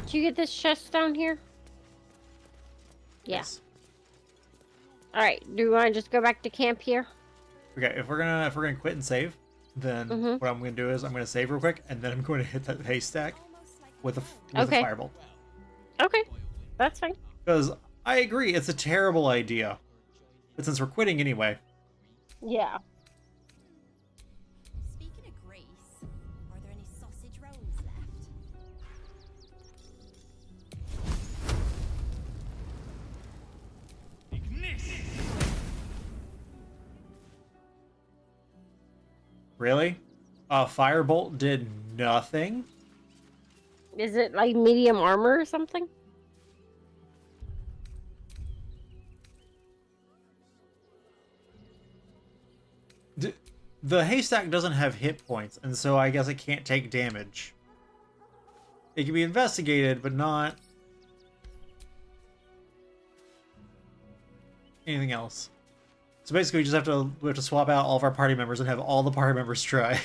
Did you get this chest down here? Yeah. Yes. All right. Do you want to just go back to camp here? Okay, if we're gonna quit and save, then what I'm gonna do is I'm gonna save real quick, and then I'm going to hit that haystack with a firebolt. Okay, that's fine. Because I agree, it's a terrible idea, but since we're quitting anyway, Yeah. Speaking of grease, are there any sausage rolls left? really, firebolt did nothing. Is it like medium armor or something? The haystack doesn't have hit points, and so I guess it can't take damage. It can be investigated, but not anything else. So basically, we have to swap out all of our party members and have all the party members try.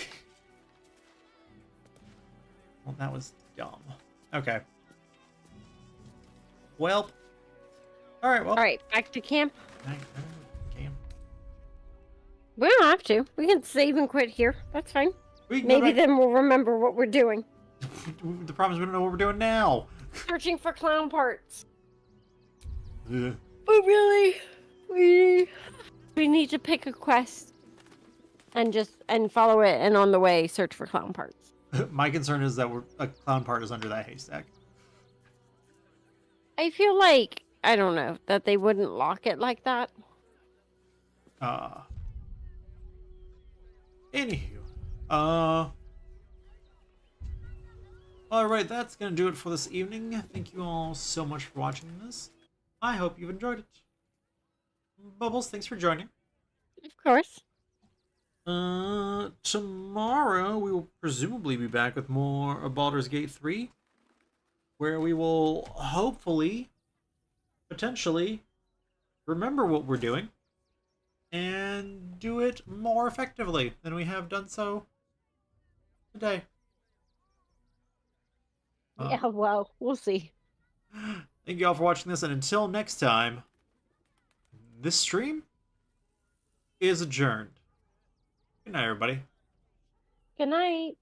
Well, that was dumb. Okay. Well. All right. Well. All right, back to camp. Camp. We don't have to. We can save and quit here. That's fine. We can go Maybe back- then we'll remember what we're doing. The problem is we don't know what we're doing now. Searching for clown parts. Ugh. But really, we need to pick a quest and follow it, and on the way search for clown parts. My concern is that a clown part is under that haystack. I feel like, I don't know, that they wouldn't lock it like that. Anywho. Alright, that's gonna do it for this evening. Thank you all so much for watching this. I hope you've enjoyed it. Bubbles, thanks for joining. Of course. Tomorrow we will presumably be back with more of Baldur's Gate 3, where we will hopefully, potentially, remember what we're doing and do it more effectively than we have done so today. Yeah, well, we'll see. Thank you all for watching this, and until next time, this stream is adjourned. Good night, everybody. Good night.